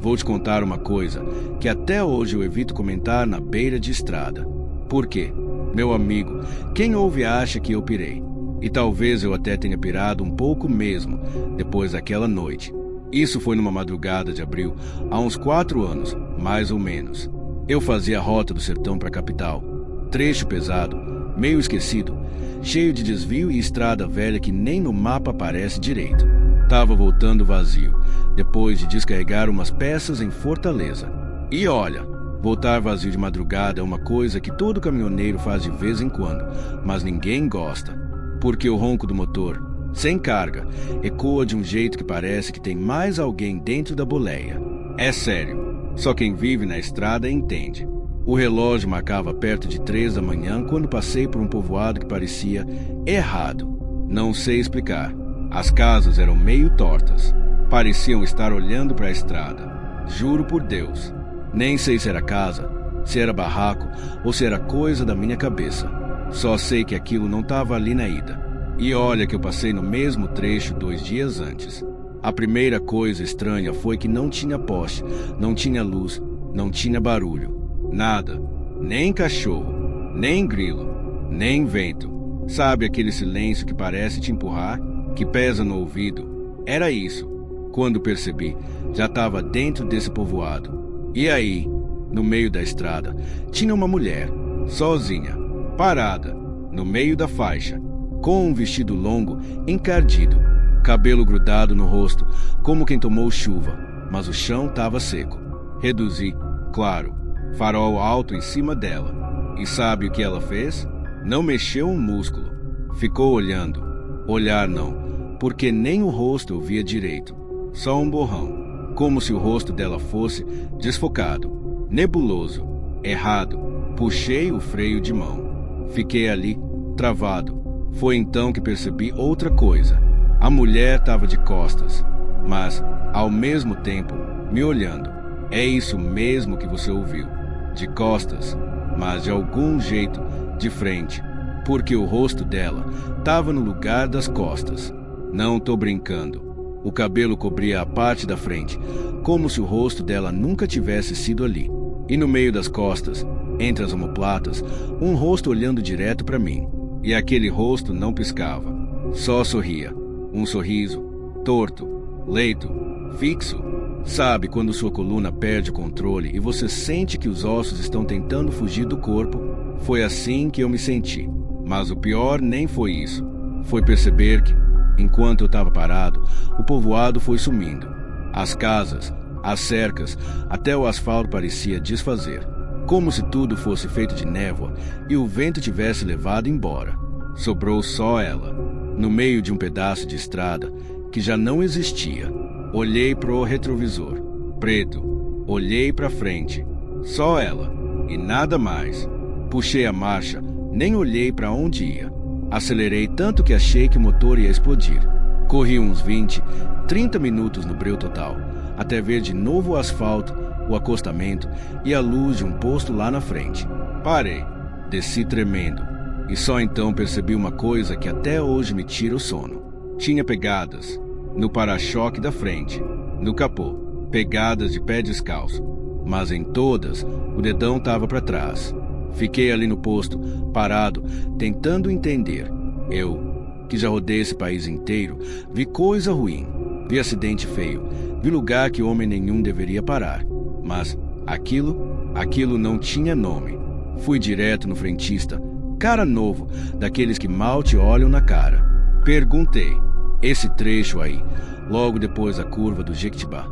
Vou te contar uma coisa que até hoje eu evito comentar na beira de estrada. Por quê? Meu amigo, quem ouve acha que eu pirei. E talvez eu até tenha pirado um pouco mesmo, depois daquela noite. Isso foi numa madrugada de abril, há uns 4 anos, mais ou menos. Eu fazia a rota do sertão para a capital. Trecho pesado, meio esquecido, cheio de desvio e estrada velha que nem no mapa aparece direito. Tava voltando vazio, depois de descarregar umas peças em Fortaleza. E olha, voltar vazio de madrugada é uma coisa que todo caminhoneiro faz de vez em quando, mas ninguém gosta. Porque o ronco do motor, sem carga, ecoa de um jeito que parece que tem mais alguém dentro da boleia. É sério, só quem vive na estrada entende. O relógio marcava perto de 3 da manhã quando passei por um povoado que parecia errado. Não sei explicar. As casas eram meio tortas. Pareciam estar olhando para a estrada. Juro por Deus. Nem sei se era casa, se era barraco ou se era coisa da minha cabeça. Só sei que aquilo não estava ali na ida. E olha que eu passei no mesmo trecho 2 dias antes. A primeira coisa estranha foi que não tinha poste, não tinha luz, não tinha barulho. Nada. Nem cachorro, nem grilo, nem vento. Sabe aquele silêncio que parece te empurrar, que pesa no ouvido? Era isso. Quando percebi, já estava dentro desse povoado. E aí, no meio da estrada, tinha uma mulher, sozinha, parada, no meio da faixa, com um vestido longo, encardido, cabelo grudado no rosto, como quem tomou chuva, mas o chão estava seco. Reduzi, claro, farol alto em cima dela. E sabe o que ela fez? Não mexeu um músculo. Ficou olhando. Olhar não, porque nem o rosto eu via direito. Só um borrão, como se o rosto dela fosse desfocado, nebuloso, errado. Puxei o freio de mão. Fiquei ali, travado. Foi então que percebi outra coisa. A mulher estava de costas, mas, ao mesmo tempo, me olhando. É isso mesmo que você ouviu. De costas, mas de algum jeito de frente, porque o rosto dela estava no lugar das costas. Não tô brincando. O cabelo cobria a parte da frente, como se o rosto dela nunca tivesse sido ali. E no meio das costas, entre as omoplatas, um rosto olhando direto para mim. E aquele rosto não piscava, só sorria. Um sorriso, torto, leito, fixo. Sabe quando sua coluna perde o controle e você sente que os ossos estão tentando fugir do corpo? Foi assim que eu me senti. Mas o pior nem foi isso. Foi perceber que, enquanto eu estava parado, o povoado foi sumindo. As casas, as cercas, até o asfalto parecia desfazer. Como se tudo fosse feito de névoa e o vento tivesse levado embora. Sobrou só ela, no meio de um pedaço de estrada que já não existia. Olhei pro retrovisor, preto. Olhei pra frente, só ela, e nada mais. Puxei a marcha, nem olhei para onde ia. Acelerei tanto que achei que o motor ia explodir. Corri uns 20, 30 minutos no breu total, até ver de novo o asfalto, o acostamento e a luz de um posto lá na frente. Parei, desci tremendo, e só então percebi uma coisa que até hoje me tira o sono. Tinha pegadas no para-choque da frente, no capô, pegadas de pé descalço, mas em todas o dedão estava para trás. Fiquei ali no posto, parado, tentando entender. Eu, que já rodei esse país inteiro, vi coisa ruim, vi acidente feio, vi lugar que homem nenhum deveria parar. Mas aquilo não tinha nome. Fui direto no frentista, cara novo, daqueles que mal te olham na cara. Perguntei, esse trecho aí, logo depois da curva do Jequitibá,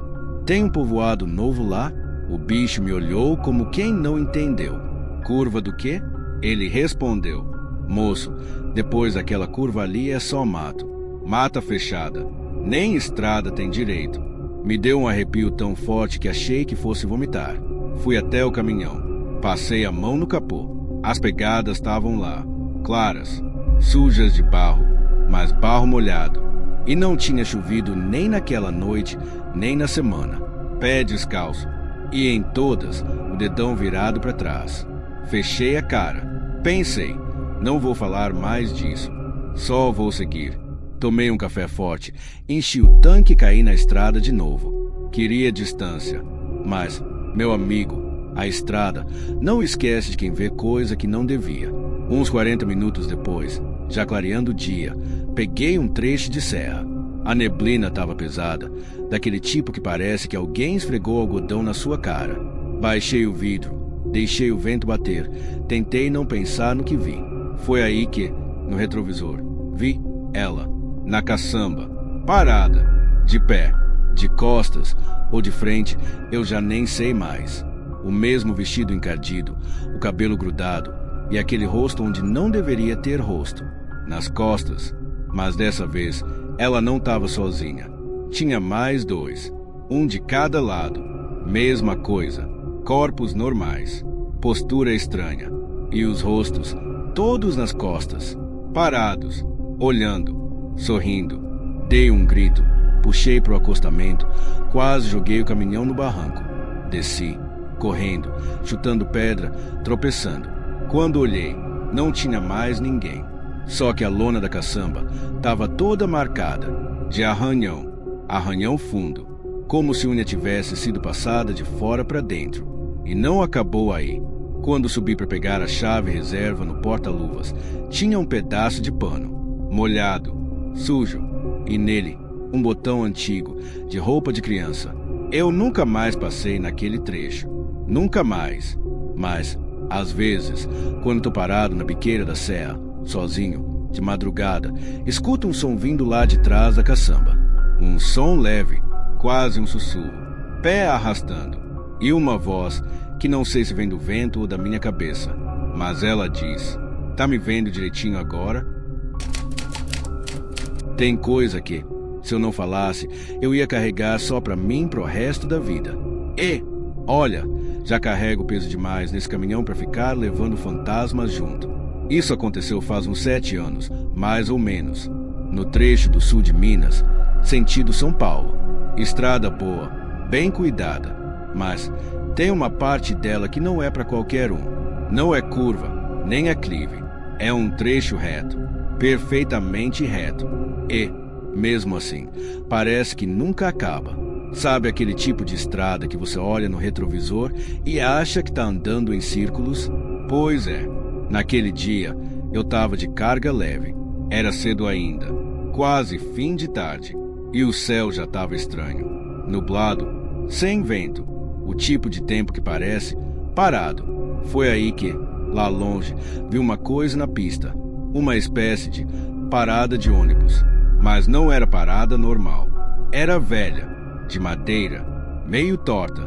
tem um povoado novo lá? O bicho me olhou como quem não entendeu. Curva do quê? Ele respondeu, moço, depois daquela curva ali é só mato. Mata fechada. Nem estrada tem direito. Me deu um arrepio tão forte que achei que fosse vomitar. Fui até o caminhão. Passei a mão no capô. As pegadas estavam lá, claras, sujas de barro, mas barro molhado. E não tinha chovido nem naquela noite, nem na semana. Pé descalço. E em todas, o dedão virado para trás. Fechei a cara. Pensei, não vou falar mais disso. Só vou seguir. Tomei um café forte, enchi o tanque e caí na estrada de novo. Queria distância. Mas, meu amigo, a estrada não esquece de quem vê coisa que não devia. Uns 40 minutos depois, já clareando o dia, peguei um trecho de serra. A neblina estava pesada, daquele tipo que parece que alguém esfregou algodão na sua cara. Baixei o vidro, deixei o vento bater, tentei não pensar no que vi. Foi aí que, no retrovisor, vi ela, na caçamba, parada, de pé, de costas ou de frente, eu já nem sei mais. O mesmo vestido encardido, o cabelo grudado e aquele rosto onde não deveria ter rosto, nas costas. Mas dessa vez, ela não estava sozinha. Tinha mais dois, um de cada lado. Mesma coisa, corpos normais, postura estranha e os rostos todos nas costas, parados, olhando, sorrindo. Dei um grito, puxei para o acostamento, quase joguei o caminhão no barranco. Desci, correndo, chutando pedra, tropeçando. Quando olhei, não tinha mais ninguém. Só que a lona da caçamba estava toda marcada, de arranhão fundo, como se unha tivesse sido passada de fora para dentro. E não acabou aí. Quando subi para pegar a chave reserva no porta-luvas, tinha um pedaço de pano, molhado, sujo, e nele um botão antigo, de roupa de criança. Eu nunca mais passei naquele trecho. Nunca mais. Mas, às vezes, quando tô parado na biqueira da serra, sozinho, de madrugada, escuto um som vindo lá de trás da caçamba. Um som leve, quase um sussurro, pé arrastando, e uma voz que não sei se vem do vento ou da minha cabeça, mas ela diz: "Tá me vendo direitinho agora?" Tem coisa que, se eu não falasse, eu ia carregar só pra mim pro resto da vida. E, olha, já carrego peso demais nesse caminhão pra ficar levando fantasmas junto. Isso aconteceu faz uns 7 anos, mais ou menos, no trecho do sul de Minas, sentido São Paulo. Estrada boa, bem cuidada, mas tem uma parte dela que não é para qualquer um. Não é curva, nem aclive. É um trecho reto, perfeitamente reto. E, mesmo assim, parece que nunca acaba. Sabe aquele tipo de estrada que você olha no retrovisor e acha que está andando em círculos? Pois é. Naquele dia, eu estava de carga leve. Era cedo ainda, quase fim de tarde, e o céu já estava estranho, nublado, sem vento, o tipo de tempo que parece parado. Foi aí que, lá longe, vi uma coisa na pista, uma espécie de parada de ônibus, mas não era parada normal. Era velha, de madeira, meio torta,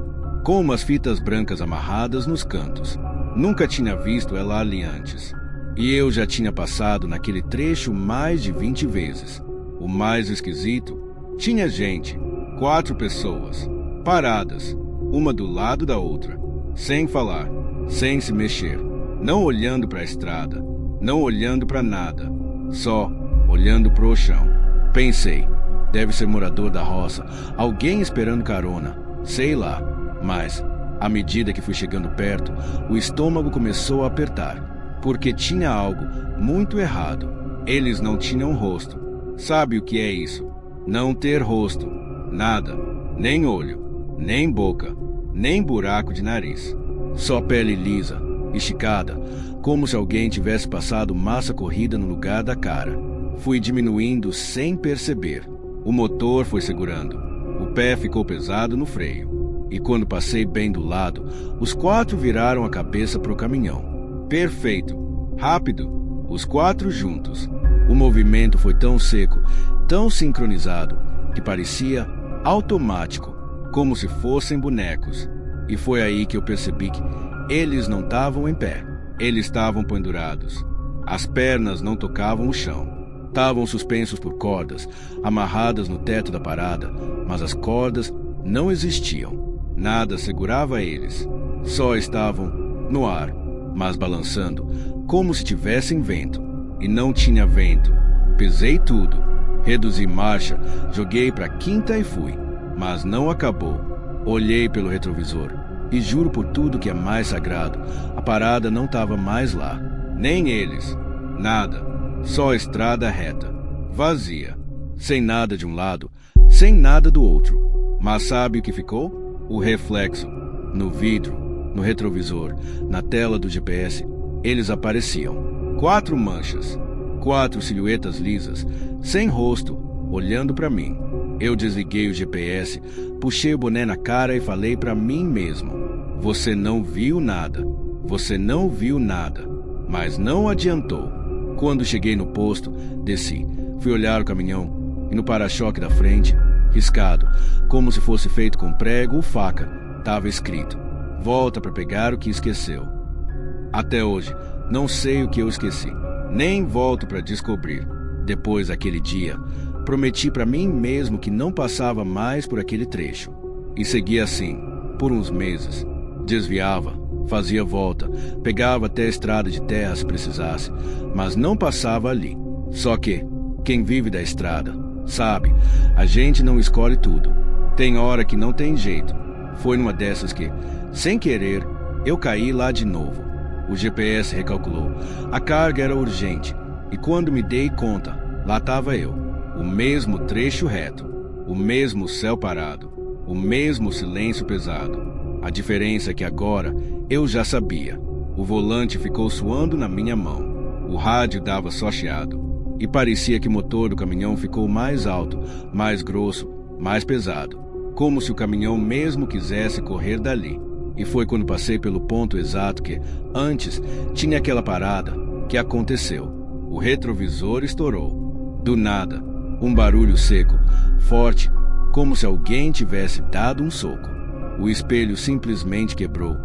com umas fitas brancas amarradas nos cantos. Nunca tinha visto ela ali antes. E eu já tinha passado naquele trecho mais de 20 vezes. O mais esquisito, tinha gente, 4 pessoas, paradas, uma do lado da outra, sem falar, sem se mexer, não olhando para a estrada, não olhando para nada, só olhando pro chão. Pensei, deve ser morador da roça, alguém esperando carona, sei lá, mas à medida que fui chegando perto, o estômago começou a apertar, porque tinha algo muito errado. Eles não tinham rosto. Sabe o que é isso? Não ter rosto. Nada. Nem olho, nem boca, nem buraco de nariz. Só pele lisa, esticada, como se alguém tivesse passado massa corrida no lugar da cara. Fui diminuindo sem perceber. O motor foi segurando. O pé ficou pesado no freio. E quando passei bem do lado, os 4 viraram a cabeça para o caminhão. Perfeito. Rápido. Os 4 juntos. O movimento foi tão seco, tão sincronizado, que parecia automático, como se fossem bonecos. E foi aí que eu percebi que eles não estavam em pé. Eles estavam pendurados. As pernas não tocavam o chão. Estavam suspensos por cordas, amarradas no teto da parada, mas as cordas não existiam. Nada segurava eles. Só estavam no ar, mas balançando, como se tivessem vento. E não tinha vento. Pesei tudo. Reduzi marcha, joguei para quinta e fui. Mas não acabou. Olhei pelo retrovisor. E juro por tudo que é mais sagrado, a parada não estava mais lá. Nem eles. Nada. Só estrada reta. Vazia. Sem nada de um lado, sem nada do outro. Mas sabe o que ficou? O reflexo, no vidro, no retrovisor, na tela do GPS, eles apareciam. 4 manchas, 4 silhuetas lisas, sem rosto, olhando para mim. Eu desliguei o GPS, puxei o boné na cara e falei para mim mesmo: você não viu nada, você não viu nada. Mas não adiantou. Quando cheguei no posto, desci, fui olhar o caminhão e no para-choque da frente, riscado, como se fosse feito com prego ou faca, estava escrito: volta para pegar o que esqueceu. Até hoje, não sei o que eu esqueci, nem volto para descobrir. Depois daquele dia, prometi para mim mesmo que não passava mais por aquele trecho. E seguia assim, por uns meses. Desviava, fazia volta, pegava até a estrada de terra se precisasse, mas não passava ali. Só que, quem vive da estrada, sabe, a gente não escolhe tudo. Tem hora que não tem jeito. Foi numa dessas que, sem querer, eu caí lá de novo. O GPS recalculou. A carga era urgente. E quando me dei conta, lá estava eu. O mesmo trecho reto. O mesmo céu parado. O mesmo silêncio pesado. A diferença é que agora eu já sabia. O volante ficou suando na minha mão. O rádio dava só chiado. E parecia que o motor do caminhão ficou mais alto, mais grosso, mais pesado. Como se o caminhão mesmo quisesse correr dali. E foi quando passei pelo ponto exato que, antes, tinha aquela parada, que aconteceu. O retrovisor estourou. Do nada, um barulho seco, forte, como se alguém tivesse dado um soco. O espelho simplesmente quebrou.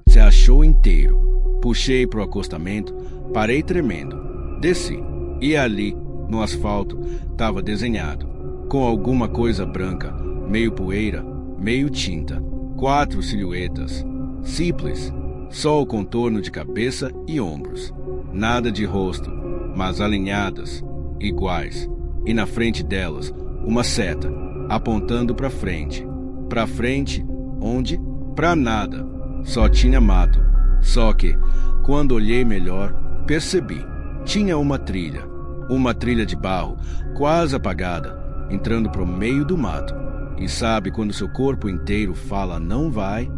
Se achou inteiro. Puxei pro acostamento, parei tremendo. Desci. E ali, no asfalto, estava desenhado, com alguma coisa branca, meio poeira, meio tinta. 4 silhuetas. Simples. Só o contorno de cabeça e ombros. Nada de rosto, mas alinhadas, iguais. E na frente delas, uma seta, apontando para frente. Para frente, onde? Para nada. Só tinha mato. Só que, quando olhei melhor, percebi. Tinha uma trilha de barro, quase apagada, entrando pro meio do mato. E sabe quando seu corpo inteiro fala não vai?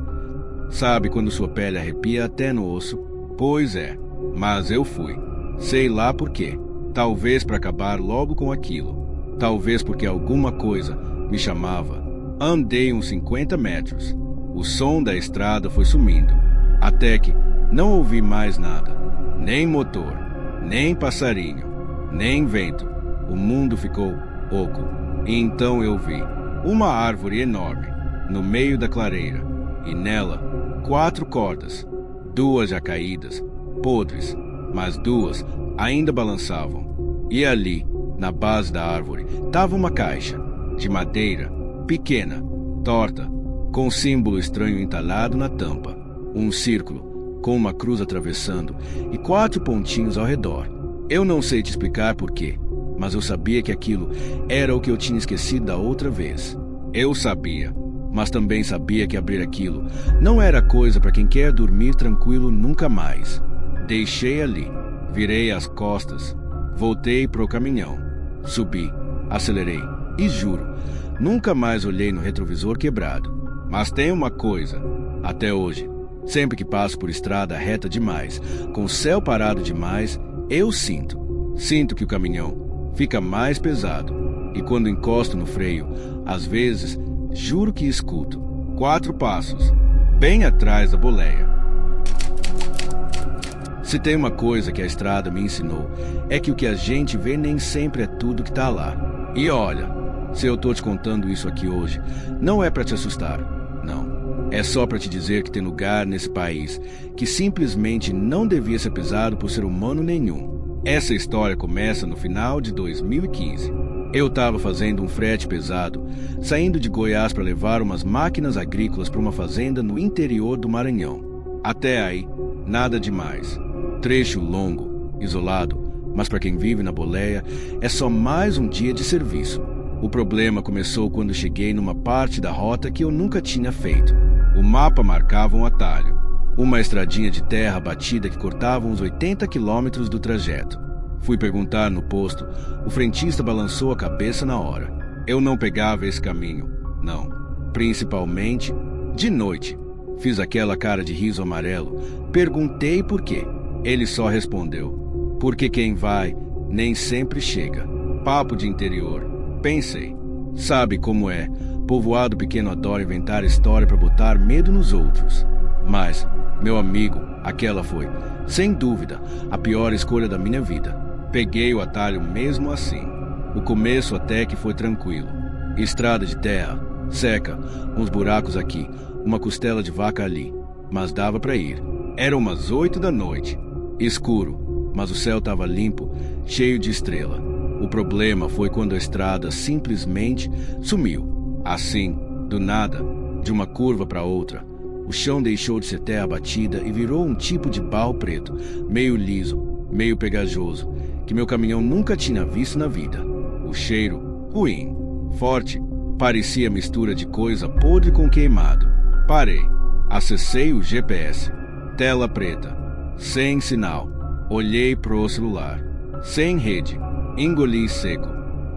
Sabe quando sua pele arrepia até no osso? Pois é, mas eu fui. Sei lá por quê. Talvez para acabar logo com aquilo. Talvez porque alguma coisa me chamava. Andei uns 50 metros. O som da estrada foi sumindo. Até que não ouvi mais nada. Nem motor, nem passarinho, nem vento. O mundo ficou oco. E então eu vi uma árvore enorme no meio da clareira. E nela, 4 cordas. 2 já caídas, podres, mas 2 ainda balançavam. E ali, na base da árvore, estava uma caixa de madeira, pequena, torta, com um símbolo estranho entalhado na tampa. Um círculo, com uma cruz atravessando e 4 pontinhos ao redor. Eu não sei te explicar por quê, mas eu sabia que aquilo era o que eu tinha esquecido da outra vez. Eu sabia, mas também sabia que abrir aquilo não era coisa para quem quer dormir tranquilo nunca mais. Deixei ali, virei as costas, voltei pro caminhão, subi, acelerei e juro, nunca mais olhei no retrovisor quebrado. Mas tem uma coisa, até hoje, sempre que passo por estrada reta demais, com o céu parado demais, eu sinto que o caminhão fica mais pesado. E quando encosto no freio, às vezes, juro que escuto 4 passos, bem atrás da boleia. Se tem uma coisa que a estrada me ensinou, é que o que a gente vê nem sempre é tudo que tá lá. E olha, se eu tô te contando isso aqui hoje, não é para te assustar, não. É só para te dizer que tem lugar nesse país que simplesmente não devia ser pisado por ser humano nenhum. Essa história começa no final de 2015. Eu estava fazendo um frete pesado, saindo de Goiás para levar umas máquinas agrícolas para uma fazenda no interior do Maranhão. Até aí, nada demais. Trecho longo, isolado, mas para quem vive na boleia, é só mais um dia de serviço. O problema começou quando cheguei numa parte da rota que eu nunca tinha feito. O mapa marcava um atalho, uma estradinha de terra batida que cortava uns 80 quilômetros do trajeto. Fui perguntar no posto, o frentista balançou a cabeça na hora. Eu não pegava esse caminho, não. Principalmente De noite, fiz aquela cara de riso amarelo. Perguntei por quê. Ele só respondeu: porque quem vai nem sempre chega. Papo de interior. Pensei. Sabe como é? Povoado pequeno adora inventar história para botar medo nos outros. Mas, meu amigo, aquela foi, sem dúvida, a pior escolha da minha vida. Peguei o atalho mesmo assim. O começo até que foi tranquilo. Estrada de terra, seca, uns buracos aqui, uma costela de vaca ali. Mas dava para ir. Eram umas 8 da noite. Escuro, mas o céu estava limpo, cheio de estrela. O problema foi quando a estrada simplesmente sumiu. Assim, do nada, de uma curva para outra, o chão deixou de ser terra batida e virou um tipo de barro preto, meio liso, meio pegajoso, que meu caminhão nunca tinha visto na vida. O cheiro, ruim, forte, parecia mistura de coisa podre com queimado. Parei, acessei o GPS. Tela preta, sem sinal. Olhei pro celular, sem rede. Engoli seco.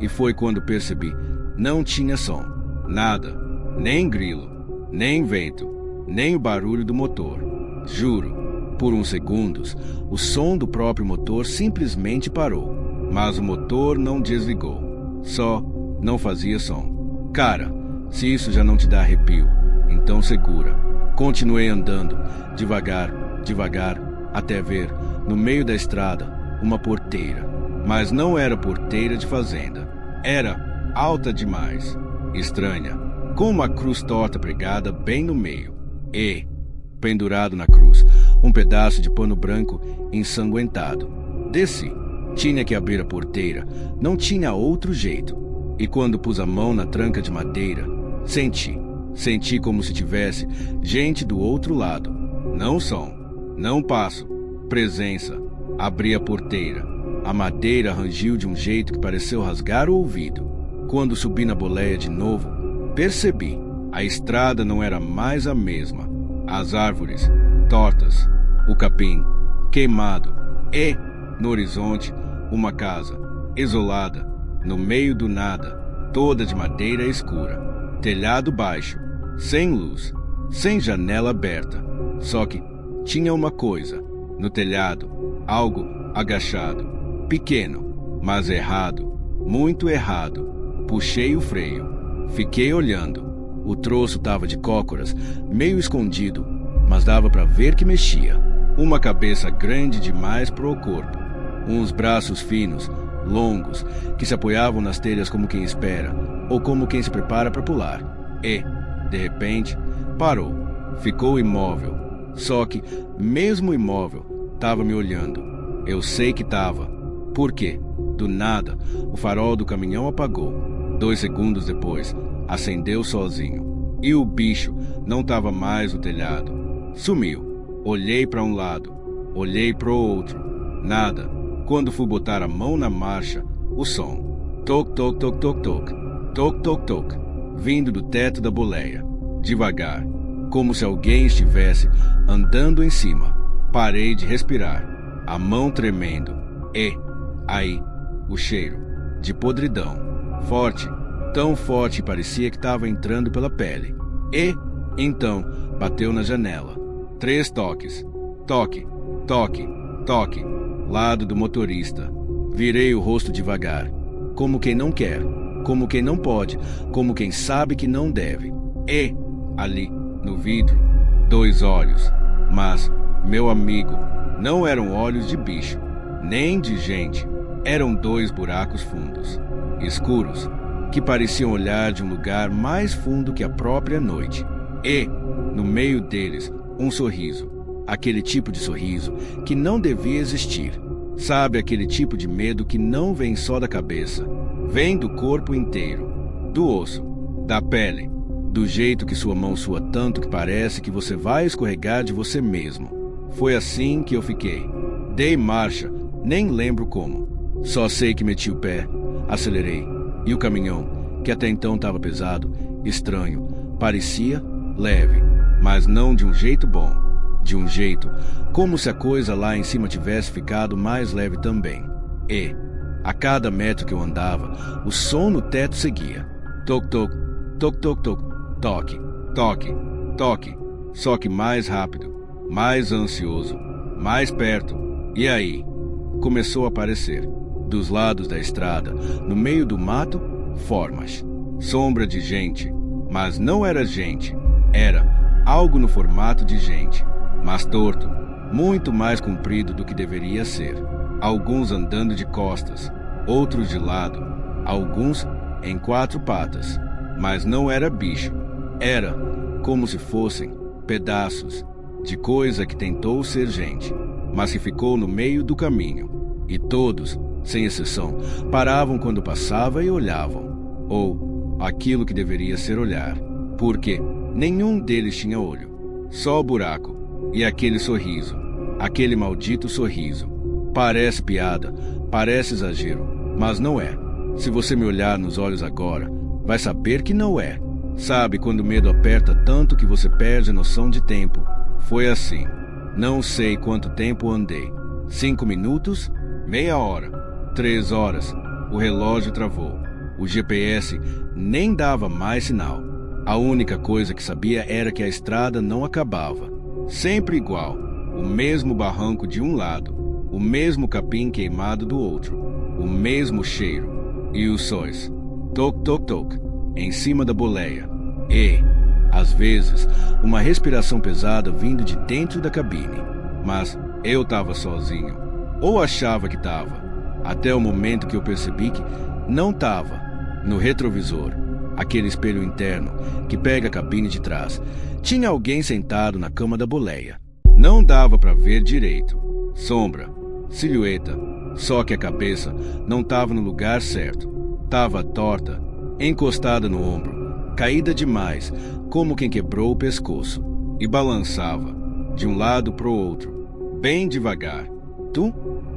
E foi quando percebi, não tinha som. Nada, nem grilo, nem vento, nem o barulho do motor. Juro, por uns segundos, o som do próprio motor simplesmente parou. Mas o motor não desligou, só não fazia som. Cara, se isso já não te dá arrepio, então segura. Continuei andando, devagar, devagar, até ver, no meio da estrada, uma porteira. Mas não era porteira de fazenda. Era alta demais. Estranha, com uma cruz torta pregada bem no meio. E, pendurado na cruz, um pedaço de pano branco ensanguentado. Desci. Tinha que abrir a porteira. Não tinha outro jeito. E quando pus a mão na tranca de madeira, senti como se tivesse gente do outro lado. Não som, não passo, presença. Abri a porteira. A madeira rangiu de um jeito que pareceu rasgar o ouvido. Quando subi na boleia de novo, percebi. A estrada não era mais a mesma. As árvores, tortas. O capim, queimado. E, no horizonte, uma casa, isolada, no meio do nada, toda de madeira escura. Telhado baixo, sem luz, sem janela aberta. Só que tinha uma coisa. No telhado, algo agachado. Pequeno, mas errado. Muito errado. Puxei o freio. Fiquei olhando. O troço estava de cócoras, meio escondido, mas dava para ver que mexia. Uma cabeça grande demais para o corpo. Uns braços finos, longos, que se apoiavam nas telhas como quem espera, ou como quem se prepara para pular. E, de repente, parou. Ficou imóvel. Só que, mesmo imóvel, estava me olhando. Eu sei que estava. Por quê? Do nada, o farol do caminhão apagou. 2 segundos depois, acendeu sozinho. E o bicho não estava mais no telhado. Sumiu. Olhei para um lado, olhei para o outro. Nada. Quando fui botar a mão na marcha, o som. Toc, toc, toc, toc, toc. Toc, toc, toc. Vindo do teto da boleia. Devagar. Como se alguém estivesse andando em cima. Parei de respirar. A mão tremendo. E, aí, o cheiro. De podridão. Forte. Tão forte que parecia que estava entrando pela pele. E, então, bateu na janela. 3 toques. Toque, toque, toque. Lado do motorista. Virei o rosto devagar. Como quem não quer. Como quem não pode. Como quem sabe que não deve. E, ali, no vidro, 2 olhos. Mas, meu amigo, não eram olhos de bicho. Nem de gente. Eram 2 buracos fundos. Escuros. Que pareciam olhar de um lugar mais fundo que a própria noite. E, no meio deles, um sorriso. Aquele tipo de sorriso que não devia existir. Sabe, aquele tipo de medo que não vem só da cabeça. Vem do corpo inteiro. Do osso. Da pele. Do jeito que sua mão sua tanto que parece que você vai escorregar de você mesmo. Foi assim que eu fiquei. Dei marcha, nem lembro como. Só sei que meti o pé, acelerei. E o caminhão, que até então estava pesado, estranho, parecia leve, mas não de um jeito bom. De um jeito, como se a coisa lá em cima tivesse ficado mais leve também. E, a cada metro que eu andava, o som no teto seguia. Toc, toc, toc, toc, toc, toque, toque. Toque, só que mais rápido, mais ansioso, mais perto. E aí, começou a aparecer, dos lados da estrada, no meio do mato, formas. Sombra de gente, mas não era gente. Era algo no formato de gente, mas torto, muito mais comprido do que deveria ser. Alguns andando de costas, outros de lado, alguns em 4 patas. Mas não era bicho. Era como se fossem pedaços de coisa que tentou ser gente, mas que ficou no meio do caminho. E todos, sem exceção, paravam quando passava e olhavam. Ou aquilo que deveria ser olhar. Porque nenhum deles tinha olho. Só o buraco. E aquele sorriso. Aquele maldito sorriso. Parece piada, parece exagero, mas não é. Se você me olhar nos olhos agora, vai saber que não é. Sabe quando o medo aperta tanto que você perde a noção de tempo? Foi assim. Não sei quanto tempo andei. 5 minutos? Meia hora? 3 horas? O relógio travou. O GPS nem dava mais sinal. A única coisa que sabia era que a estrada não acabava. Sempre igual. O mesmo barranco de um lado. O mesmo capim queimado do outro. O mesmo cheiro. E os sóis. Toc, toc, toc. Em cima da boleia. E, às vezes, uma respiração pesada vindo de dentro da cabine. Mas eu estava sozinho. Ou achava que estava. Até o momento que eu percebi que não estava. No retrovisor, aquele espelho interno que pega a cabine de trás, tinha alguém sentado na cama da boleia. Não dava para ver direito. Sombra, silhueta, só que a cabeça não estava no lugar certo. Estava torta, encostada no ombro, caída demais, como quem quebrou o pescoço, e balançava, de um lado para o outro, bem devagar. Tum,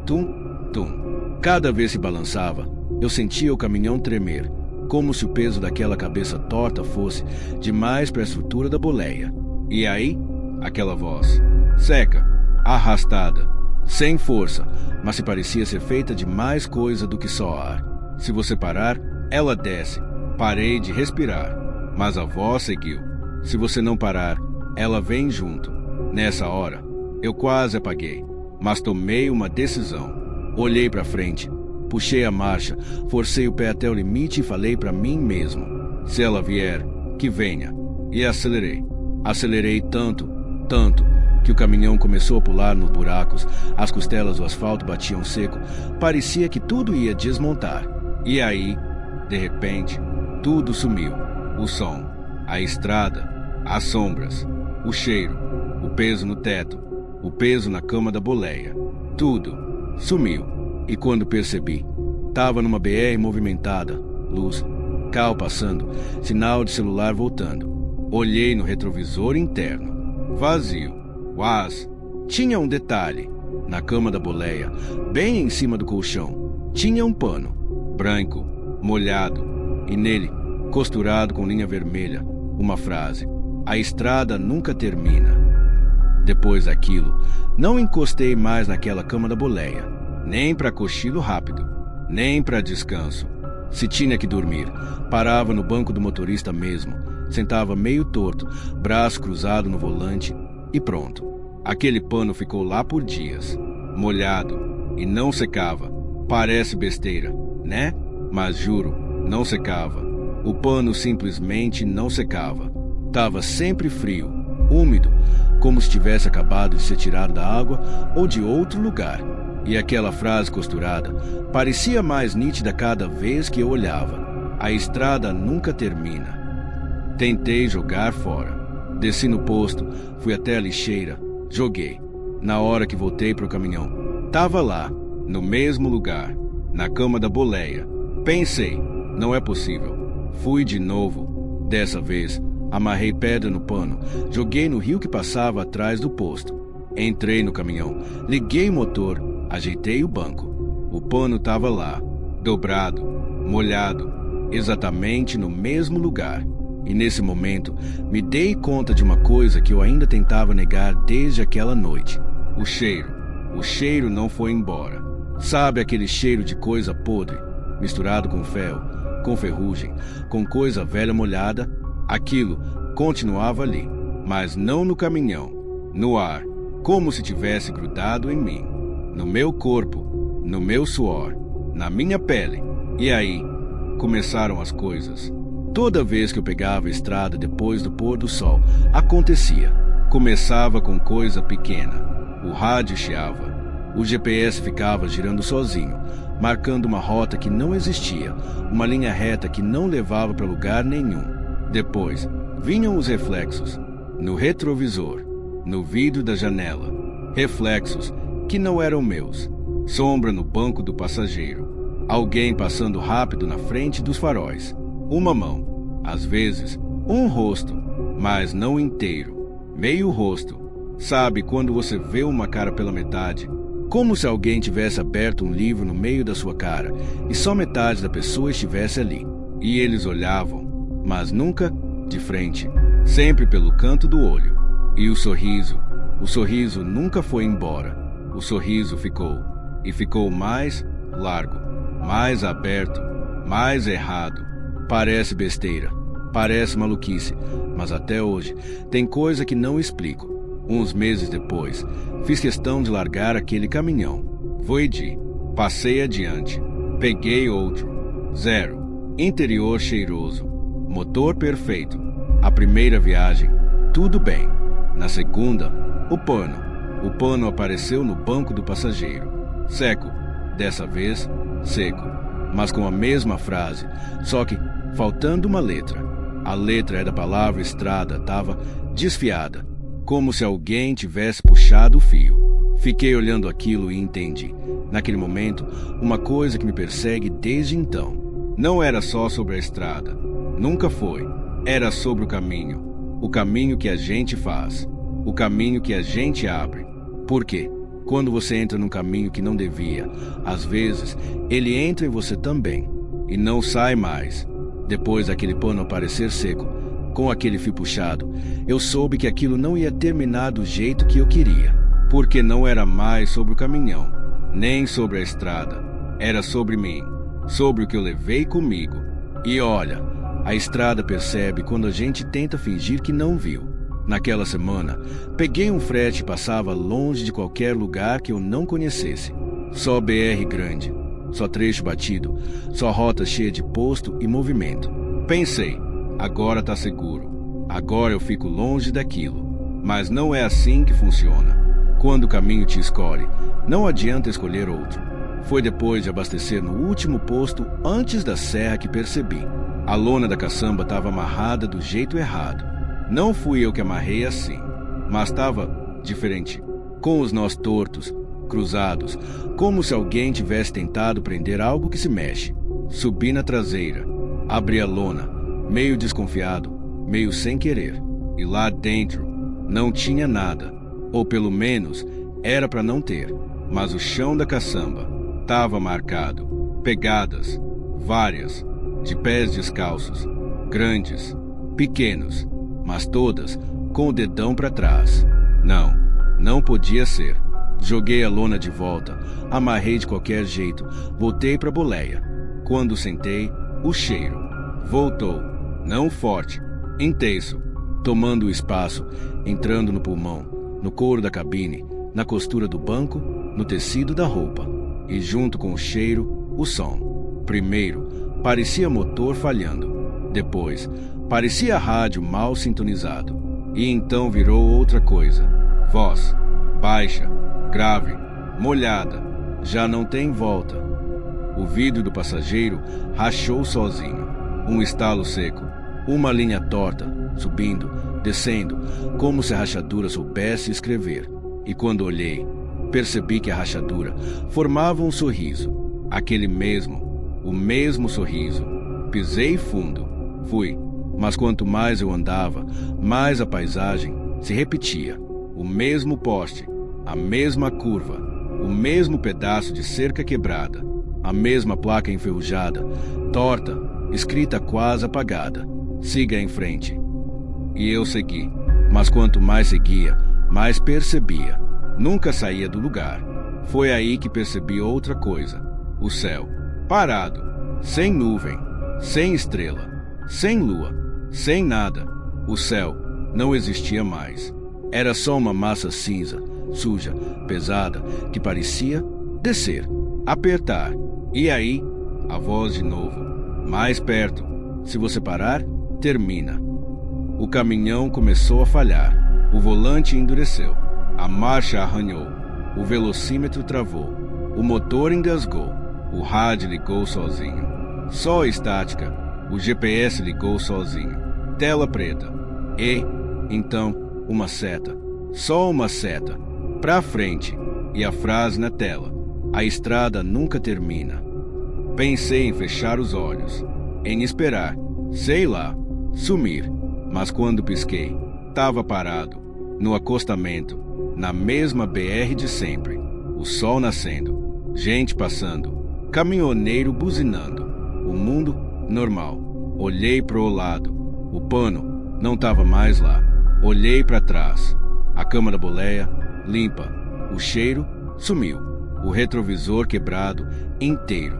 tum, tum. Cada vez que balançava, eu sentia o caminhão tremer, como se o peso daquela cabeça torta fosse demais para a estrutura da boleia. E aí, aquela voz, seca, arrastada, sem força, mas se parecia ser feita de mais coisa do que só ar. Se você parar, ela desce. Parei de respirar, mas a voz seguiu. Se você não parar, ela vem junto. Nessa hora, eu quase apaguei, mas tomei uma decisão. Olhei para frente, puxei a marcha, forcei o pé até o limite e falei para mim mesmo: se ela vier, que venha. E acelerei. Acelerei tanto, tanto, que o caminhão começou a pular nos buracos, as costelas do asfalto batiam seco, parecia que tudo ia desmontar. E aí, de repente, tudo sumiu. O som, a estrada, as sombras, o cheiro, o peso no teto, o peso na cama da boleia. Tudo sumiu. E quando percebi, estava numa BR movimentada, luz, carro passando, sinal de celular voltando. Olhei no retrovisor interno. Vazio. Mas tinha um detalhe. Na cama da boleia, bem em cima do colchão, tinha um pano, branco, molhado, e nele, costurado com linha vermelha, uma frase: a estrada nunca termina. Depois daquilo, não encostei mais naquela cama da boleia, nem para cochilo rápido, nem para descanso. Se tinha que dormir, parava no banco do motorista mesmo, sentava meio torto, braço cruzado no volante, e pronto. Aquele pano ficou lá por dias, molhado, e não secava. Parece besteira, né? Mas juro, não secava. O pano simplesmente não secava. Tava sempre frio, úmido, como se tivesse acabado de ser tirado da água ou de outro lugar. E aquela frase costurada parecia mais nítida cada vez que eu olhava. A estrada nunca termina. Tentei jogar fora. Desci no posto, fui até a lixeira, joguei. Na hora que voltei para o caminhão, tava lá, no mesmo lugar, na cama da boleia. Pensei, não é possível. Fui de novo. Dessa vez, amarrei pedra no pano, joguei no rio que passava atrás do posto. Entrei no caminhão, liguei o motor, ajeitei o banco. O pano estava lá, dobrado, molhado, exatamente no mesmo lugar. E nesse momento, me dei conta de uma coisa que eu ainda tentava negar desde aquela noite. O cheiro. O cheiro não foi embora. Sabe aquele cheiro de coisa podre, misturado com ferro, com ferrugem, com coisa velha molhada? Aquilo continuava ali. mas não no caminhão, no ar, como se tivesse grudado em mim, no meu corpo, no meu suor, na minha pele. E aí começaram as coisas. Toda vez que eu pegava a estrada depois do pôr do sol, acontecia. Começava com coisa pequena. O rádio chiava. O GPS ficava girando sozinho, marcando uma rota que não existia, uma linha reta que não levava para lugar nenhum. Depois, vinham os reflexos, no retrovisor, no vidro da janela. Reflexos que não eram meus. Sombra no banco do passageiro. Alguém passando rápido na frente dos faróis. Uma mão. Às vezes, um rosto, mas não inteiro. Meio rosto. Sabe quando você vê uma cara pela metade? Como se alguém tivesse aberto um livro no meio da sua cara e só metade da pessoa estivesse ali. E eles olhavam, mas nunca de frente, sempre pelo canto do olho. E o sorriso nunca foi embora. O sorriso ficou, e ficou mais largo, mais aberto, mais errado. Parece besteira, parece maluquice, mas até hoje tem coisa que não explico. Uns meses depois, fiz questão de largar aquele caminhão. Voedi, passei adiante, peguei outro. 0, interior cheiroso, motor perfeito. A primeira viagem, tudo bem. Na segunda, o pano apareceu no banco do passageiro. Seco, dessa vez, seco, mas com a mesma frase, só que faltando uma letra. A letra da palavra estrada estava desfiada, como se alguém tivesse puxado o fio. Fiquei olhando aquilo e entendi, naquele momento, uma coisa que me persegue desde então. Não era só sobre a estrada, nunca foi. Era sobre o caminho que a gente faz, o caminho que a gente abre. Por quê? Quando você entra num caminho que não devia, às vezes, ele entra em você também, e não sai mais. Depois daquele pano aparecer seco, com aquele fio puxado, eu soube que aquilo não ia terminar do jeito que eu queria, porque não era mais sobre o caminhão, nem sobre a estrada. Era sobre mim, sobre o que eu levei comigo. E olha, a estrada percebe quando a gente tenta fingir que não viu. Naquela semana, peguei um frete e passava longe de qualquer lugar que eu não conhecesse. Só BR grande, só trecho batido, só rota cheia de posto e movimento. Pensei, agora tá seguro, agora eu fico longe daquilo. Mas não é assim que funciona. Quando o caminho te escolhe, não adianta escolher outro. Foi depois de abastecer no último posto antes da serra que percebi. A lona da caçamba estava amarrada do jeito errado. Não fui eu que amarrei assim, mas estava diferente, com os nós tortos, cruzados, como se alguém tivesse tentado prender algo que se mexe. Subi na traseira, abri a lona, meio desconfiado, meio sem querer, e lá dentro não tinha nada, ou pelo menos era para não ter, mas o chão da caçamba estava marcado, pegadas, várias, de pés descalços, grandes, pequenos, mas todas com o dedão para trás. Não podia ser. Joguei a lona de volta, amarrei de qualquer jeito, voltei para a boleia. Quando sentei, o cheiro voltou, não forte, intenso, tomando o espaço, entrando no pulmão, no couro da cabine, na costura do banco, no tecido da roupa. E junto com o cheiro, o som. Primeiro, parecia motor falhando. Depois, parecia rádio mal sintonizado. E então virou outra coisa. Voz, baixa, grave, molhada. Já não tem volta. O vidro do passageiro rachou sozinho. Um estalo seco. Uma linha torta, subindo, descendo, como se a rachadura soubesse escrever. E quando olhei, percebi que a rachadura formava um sorriso. Aquele mesmo, o mesmo sorriso. Pisei fundo. Fui. Mas quanto mais eu andava, mais a paisagem se repetia. O mesmo poste, a mesma curva, o mesmo pedaço de cerca quebrada, a mesma placa enferrujada, torta, escrita quase apagada. Siga em frente. E eu segui. Mas quanto mais seguia, mais percebia. Nunca saía do lugar. Foi aí que percebi outra coisa. O céu, parado, sem nuvem, sem estrela, sem lua, sem nada. O céu não existia mais. Era só uma massa cinza, suja, pesada, que parecia descer, apertar. E aí, a voz de novo. Mais perto. Se você parar, termina. O caminhão começou a falhar. O volante endureceu. A marcha arranhou. O velocímetro travou. O motor engasgou. O rádio ligou sozinho. Só estática. O GPS ligou sozinho. Tela preta. E, então, uma seta. Só uma seta. Pra frente. E a frase na tela. A estrada nunca termina. Pensei em fechar os olhos. Em esperar. Sei lá. Sumir. Mas quando pisquei, estava parado. No acostamento. Na mesma BR de sempre. O sol nascendo. Gente passando. Caminhoneiro buzinando. O mundo normal. Olhei pro lado. O pano não estava mais lá. Olhei para trás. A cama da boleia, limpa. O cheiro sumiu. O retrovisor quebrado inteiro.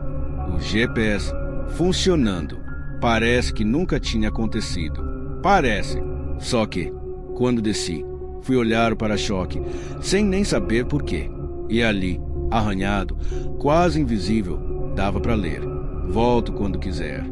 O GPS funcionando. Parece que nunca tinha acontecido. Parece. Só que, quando desci, fui olhar o para-choque, sem nem saber por quê. E ali, arranhado, quase invisível, dava para ler. Volto quando quiser.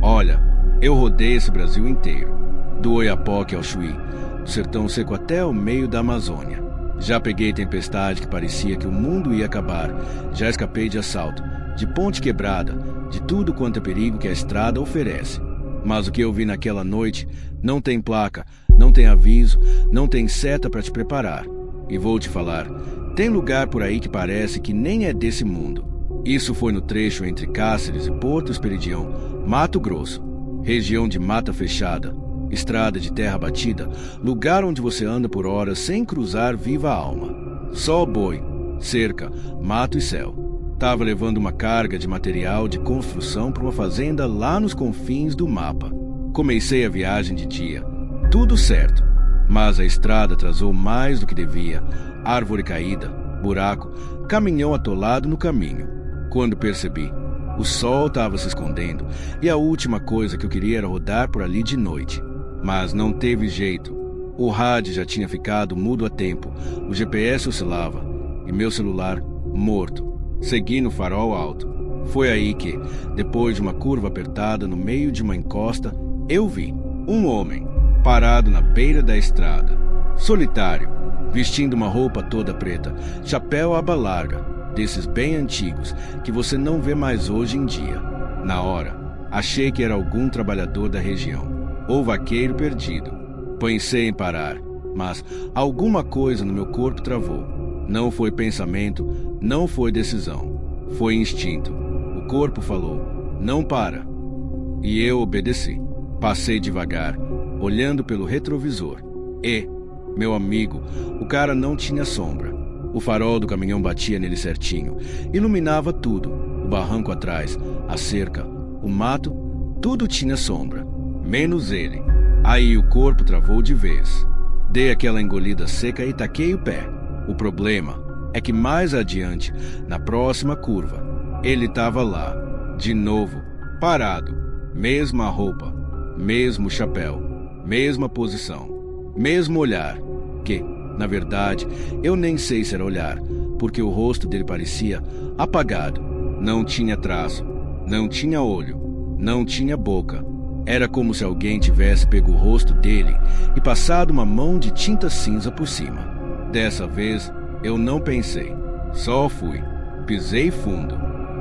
Olha, eu rodei esse Brasil inteiro. Do Oiapoque ao Chuí, do sertão seco até o meio da Amazônia. Já peguei tempestade que parecia que o mundo ia acabar. Já escapei de assalto, de ponte quebrada, de tudo quanto é perigo que a estrada oferece. Mas o que eu vi naquela noite não tem placa, não tem aviso, não tem seta para te preparar. E vou te falar, tem lugar por aí que parece que nem é desse mundo. Isso foi no trecho entre Cáceres e Porto Esperidião, Mato Grosso. Região de mata fechada, estrada de terra batida, lugar onde você anda por horas sem cruzar viva alma. Só boi, cerca, mato e céu. Tava levando uma carga de material de construção para uma fazenda lá nos confins do mapa. Comecei a viagem de dia, tudo certo, mas a estrada atrasou mais do que devia. Árvore caída, buraco, caminhão atolado no caminho. Quando percebi, o sol estava se escondendo e a última coisa que eu queria era rodar por ali de noite. Mas não teve jeito. O rádio já tinha ficado mudo há tempo, o GPS oscilava e meu celular morto. Segui no farol alto. Foi aí que, depois de uma curva apertada no meio de uma encosta, eu vi um homem parado na beira da estrada, solitário, vestindo uma roupa toda preta, chapéu aba larga, desses bem antigos que você não vê mais hoje em dia. Na hora, achei que era algum trabalhador da região, ou vaqueiro perdido. Pensei em parar, mas alguma coisa no meu corpo travou. Não foi pensamento, não foi decisão, foi instinto. O corpo falou, não para. E eu obedeci. Passei devagar, olhando pelo retrovisor. E, meu amigo, o cara não tinha sombra. O farol do caminhão batia nele certinho, iluminava tudo. O barranco atrás, a cerca, o mato, tudo tinha sombra, menos ele. Aí o corpo travou de vez. Dei aquela engolida seca e taquei o pé. O problema é que mais adiante, na próxima curva, ele estava lá, de novo, parado, mesma roupa, mesmo chapéu, mesma posição, mesmo olhar, que, na verdade, eu nem sei se era olhar, porque o rosto dele parecia apagado, não tinha traço, não tinha olho, não tinha boca. Era como se alguém tivesse pego o rosto dele e passado uma mão de tinta cinza por cima. Dessa vez, eu não pensei. Só fui. Pisei fundo.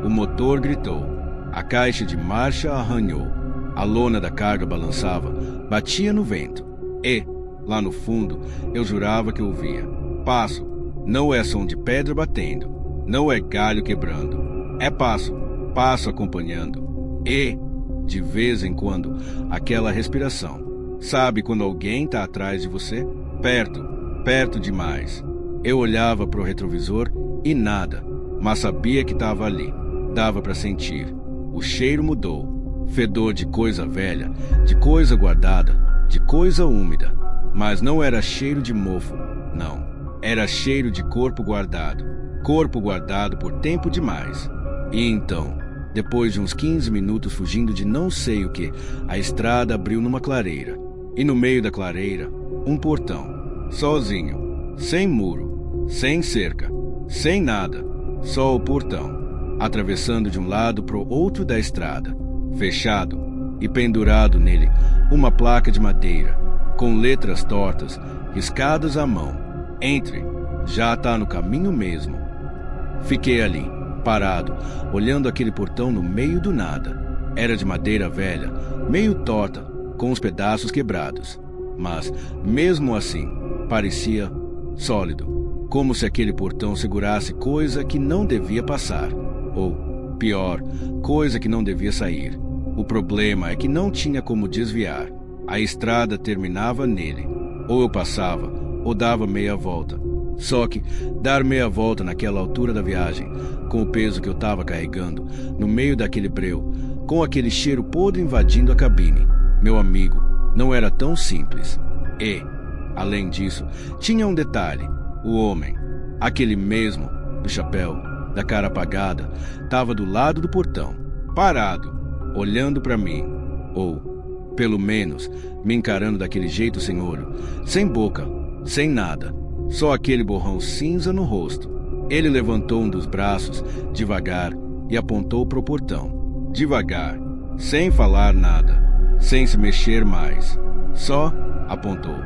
O motor gritou. A caixa de marcha arranhou. A lona da carga balançava, batia no vento. E, lá no fundo, eu jurava que ouvia. Passo. Não é som de pedra batendo. Não é galho quebrando. É passo. Passo acompanhando. E, de vez em quando, aquela respiração. Sabe quando alguém está atrás de você? Perto demais. Eu olhava para o retrovisor e nada, mas sabia que estava ali. Dava para sentir. O cheiro mudou. Fedor de coisa velha, de coisa guardada, de coisa úmida. Mas não era cheiro de mofo, não. Era cheiro de corpo guardado. Corpo guardado por tempo demais. E então, Depois de uns 15 minutos fugindo de não sei o que, a estrada abriu numa clareira. E no meio da clareira, um portão. Sozinho. Sem muro. Sem cerca. Sem nada. Só o portão. Atravessando de um lado para o outro da estrada. Fechado. E pendurado nele, uma placa de madeira, com letras tortas, riscadas à mão. Entre. Já tá no caminho mesmo. Fiquei ali, parado, olhando aquele portão no meio do nada. Era de madeira velha, meio torta, com os pedaços quebrados. Mas, mesmo assim, parecia sólido, como se aquele portão segurasse coisa que não devia passar. Ou, pior, coisa que não devia sair. O problema é que não tinha como desviar. A estrada terminava nele. Ou eu passava, ou dava meia volta. Só que dar meia volta naquela altura da viagem, com o peso que eu estava carregando, no meio daquele breu, com aquele cheiro podre invadindo a cabine, meu amigo, não era tão simples. E, além disso, tinha um detalhe. O homem, aquele mesmo, do chapéu, da cara apagada, estava do lado do portão, parado, olhando para mim, ou, pelo menos, me encarando daquele jeito sem olho, sem boca, sem nada, só aquele borrão cinza no rosto. Ele levantou um dos braços, devagar, e apontou para o portão. Devagar, sem falar nada, sem se mexer mais. Só apontou.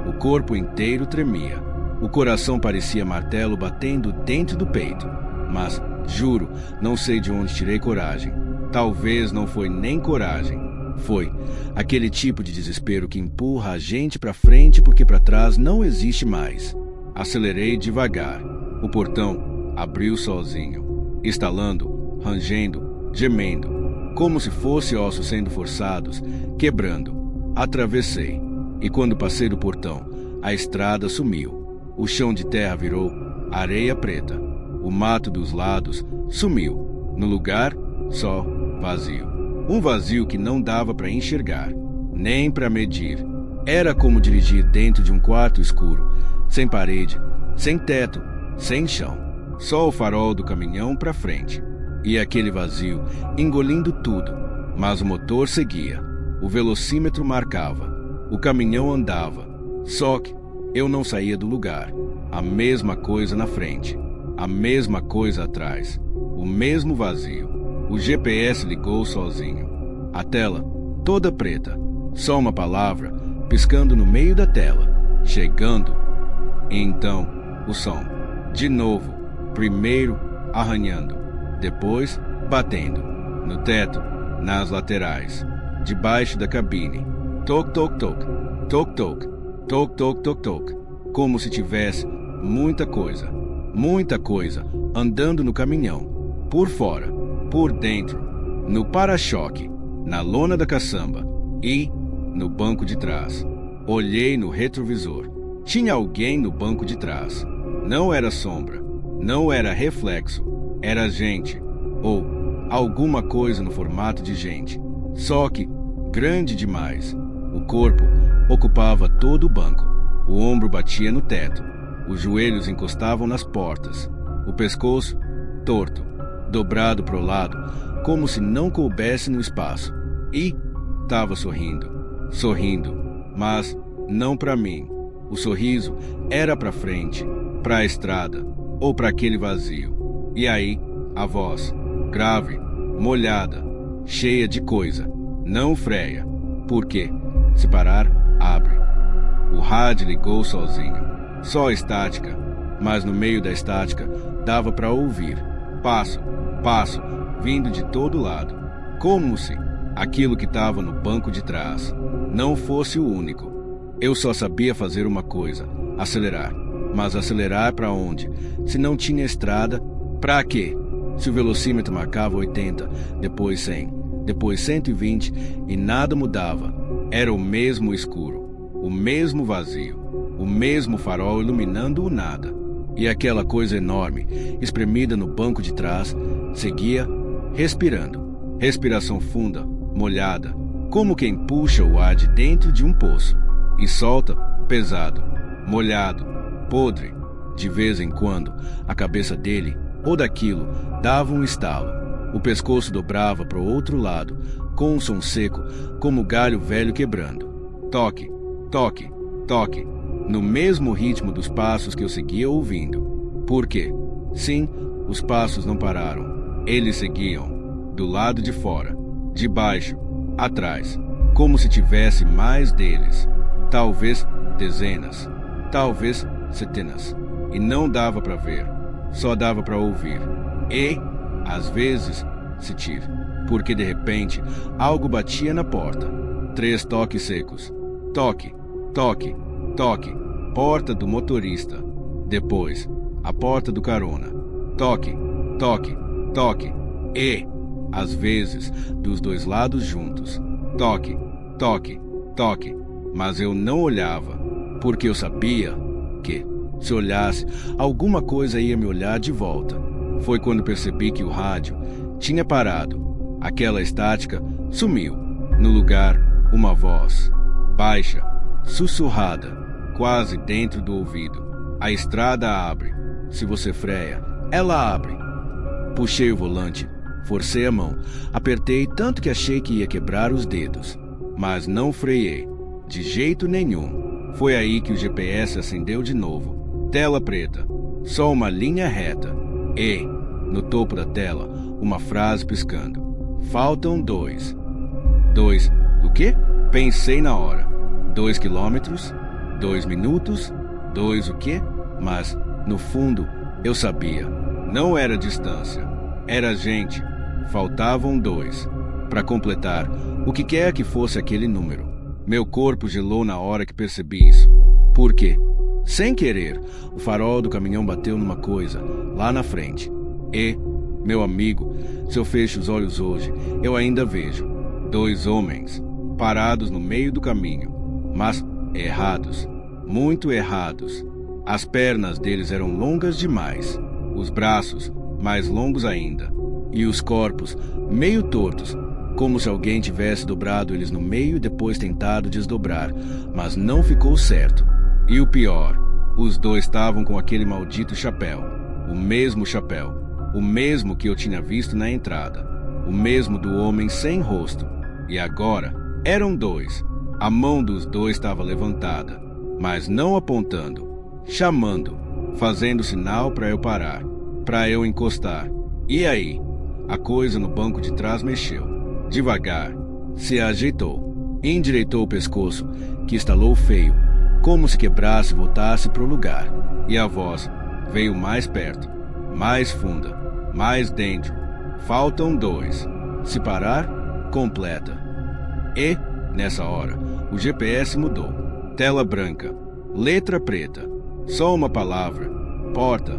O corpo inteiro tremia. O coração parecia martelo batendo dentro do peito. Mas, juro, não sei de onde tirei coragem. Talvez não foi nem coragem. Foi aquele tipo de desespero que empurra a gente para frente porque para trás não existe mais. Acelerei devagar. O portão abriu sozinho, estalando, rangendo, gemendo, como se fosse ossos sendo forçados, quebrando. Atravessei, e quando passei do portão, a estrada sumiu. O chão de terra virou areia preta. O mato dos lados sumiu. No lugar, só vazio. Um vazio que não dava para enxergar, nem para medir. Era como dirigir dentro de um quarto escuro, sem parede, sem teto, sem chão. Só o farol do caminhão para frente. E aquele vazio engolindo tudo. Mas o motor seguia. O velocímetro marcava. O caminhão andava. Só que eu não saía do lugar. A mesma coisa na frente. A mesma coisa atrás. O mesmo vazio. O GPS ligou sozinho. A tela toda preta. Só uma palavra piscando no meio da tela. Chegando. E então, o som. De novo. Primeiro arranhando. Depois batendo. No teto. Nas laterais. Debaixo da cabine. Toc, toc, toc. Toc, toc. Toc, toc, toc, toc. Como se tivesse muita coisa. Muita coisa andando no caminhão. Por fora. Por dentro. No para-choque. Na lona da caçamba. E no banco de trás. Olhei no retrovisor. Tinha alguém no banco de trás. Não era sombra. Não era reflexo. Era gente. Ou alguma coisa no formato de gente. Só que grande demais. O corpo ocupava todo o banco. O ombro batia no teto. Os joelhos encostavam nas portas. O pescoço torto, dobrado para o lado, como se não coubesse no espaço. E estava sorrindo. Sorrindo. Mas não para mim. O sorriso era para frente, para a estrada, ou para aquele vazio. E aí, a voz, grave, molhada, cheia de coisa. Não freia. Por quê? Se parar, abre. O rádio ligou sozinho. Só estática, mas no meio da estática dava para ouvir. Passo, passo, vindo de todo lado. Como se aquilo que estava no banco de trás não fosse o único. Eu só sabia fazer uma coisa, acelerar. Mas acelerar para onde? Se não tinha estrada, para quê? Se o velocímetro marcava 80, depois 100, depois 120 e nada mudava. Era o mesmo escuro, o mesmo vazio, o mesmo farol iluminando o nada. E aquela coisa enorme, espremida no banco de trás, seguia respirando. Respiração funda, molhada, como quem puxa o ar de dentro de um poço e solta pesado, molhado, podre. De vez em quando, a cabeça dele ou daquilo dava um estalo. O pescoço dobrava para o outro lado, com um som seco, como galho velho quebrando. Toque, toque, toque, no mesmo ritmo dos passos que eu seguia ouvindo. Por quê? Sim, os passos não pararam. Eles seguiam, do lado de fora, de baixo, atrás, como se tivesse mais deles. Talvez dezenas, talvez centenas. E não dava para ver, só dava para ouvir. E, às vezes, sentir, porque de repente algo batia na porta. 3 toques secos. Toque, toque, toque. Porta do motorista. Depois, a porta do carona. Toque, toque, toque. E, às vezes, dos 2 lados juntos. Toque, toque, toque. Mas eu não olhava, porque eu sabia que, se olhasse, alguma coisa ia me olhar de volta. Foi quando percebi que o rádio tinha parado. Aquela estática sumiu. No lugar, uma voz, baixa, sussurrada, quase dentro do ouvido. A estrada abre. Se você freia, ela abre. Puxei o volante, forcei a mão, apertei tanto que achei que ia quebrar os dedos. Mas não freiei, de jeito nenhum. Foi aí que o GPS acendeu de novo. Tela preta, só uma linha reta. E, no topo da tela, uma frase piscando. Faltam 2. 2, o quê? Pensei na hora. 2 quilômetros? 2 minutos? 2 o quê? Mas, no fundo, eu sabia. Não era distância. Era gente. Faltavam 2. Para completar, o que quer que fosse aquele número. Meu corpo gelou na hora que percebi isso. Por quê? Sem querer, o farol do caminhão bateu numa coisa, lá na frente. E, meu amigo, se eu fecho os olhos hoje, eu ainda vejo 2 homens, parados no meio do caminho, mas errados, muito errados. As pernas deles eram longas demais, os braços mais longos ainda, e os corpos meio tortos, como se alguém tivesse dobrado eles no meio e depois tentado desdobrar, mas não ficou certo. E o pior, os 2 estavam com aquele maldito chapéu, o mesmo chapéu, o mesmo que eu tinha visto na entrada, o mesmo do homem sem rosto. E agora eram 2. A mão dos 2 estava levantada, mas não apontando, chamando, fazendo sinal para eu parar, para eu encostar. E aí, a coisa no banco de trás mexeu, devagar, se ajeitou, endireitou o pescoço, que estalou feio, como se quebrasse e voltasse para o lugar. E a voz veio mais perto, mais funda, mais dentro. Faltam 2. Se parar, completa. E, nessa hora, o GPS mudou. Tela branca, letra preta, só uma palavra, porta.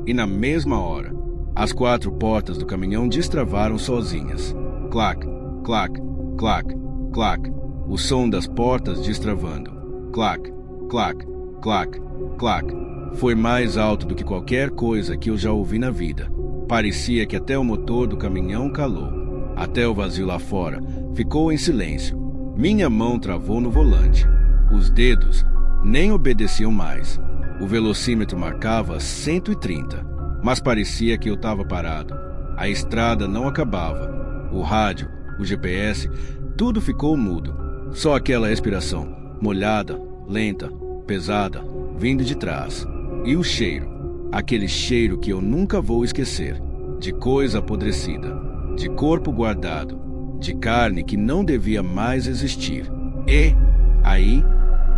E na mesma hora, as 4 portas do caminhão destravaram sozinhas. Clac, clac, clac, clac. O som das portas destravando. Clac, clac, clac, clac. Foi mais alto do que qualquer coisa que eu já ouvi na vida. Parecia que até o motor do caminhão calou. Até o vazio lá fora ficou em silêncio. Minha mão travou no volante. Os dedos nem obedeciam mais. O velocímetro marcava 130, mas parecia que eu estava parado. A estrada não acabava. O rádio, o GPS, tudo ficou mudo. Só aquela respiração, molhada, lenta, pesada, vindo de trás. E o cheiro, aquele cheiro que eu nunca vou esquecer, de coisa apodrecida, de corpo guardado, de carne que não devia mais existir. E, aí,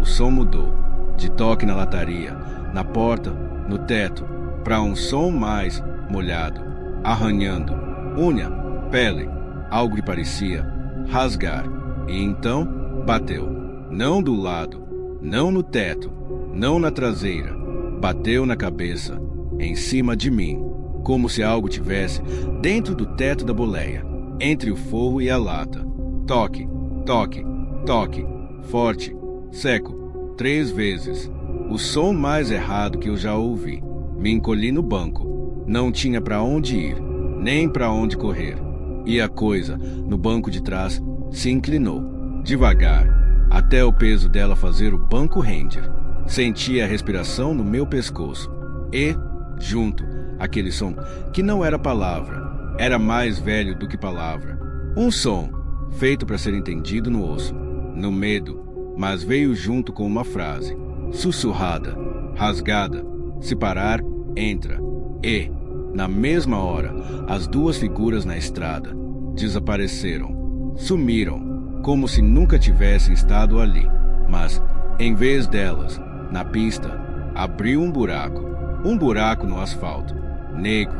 o som mudou, de toque na lataria, na porta, no teto, para um som mais molhado, arranhando, unha, pele, algo que parecia rasgar. E então, bateu, não do lado, não no teto, não na traseira, bateu na cabeça, em cima de mim, como se algo tivesse dentro do teto da boleia, entre o forro e a lata. Toque, toque, toque, forte, seco, 3 vezes. O som mais errado que eu já ouvi. Me encolhi no banco. Não tinha para onde ir, nem para onde correr. E a coisa, no banco de trás, se inclinou, devagar, até o peso dela fazer o banco render. Senti a respiração no meu pescoço. E, junto, aquele som que não era palavra, era mais velho do que palavra. Um som, feito para ser entendido no osso, no medo, mas veio junto com uma frase, sussurrada, rasgada: se parar, entra. E, na mesma hora, as duas figuras na estrada desapareceram, sumiram, como se nunca tivessem estado ali. Mas, em vez delas, na pista, abriu um buraco no asfalto, negro,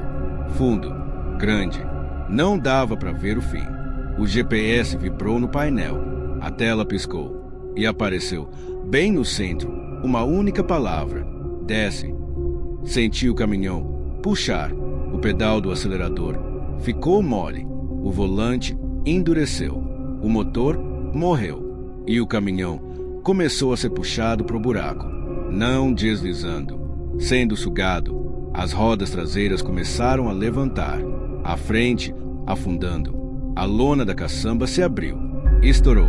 fundo, grande. Não dava para ver o fim. O GPS vibrou no painel, a tela piscou e apareceu, bem no centro, uma única palavra: desce. Senti o caminhão puxar o pedal do acelerador. Ficou mole. O volante endureceu. O motor morreu. E o caminhão começou a ser puxado para o buraco, não deslizando, sendo sugado. As rodas traseiras começaram a levantar, a frente afundando. A lona da caçamba se abriu, estourou,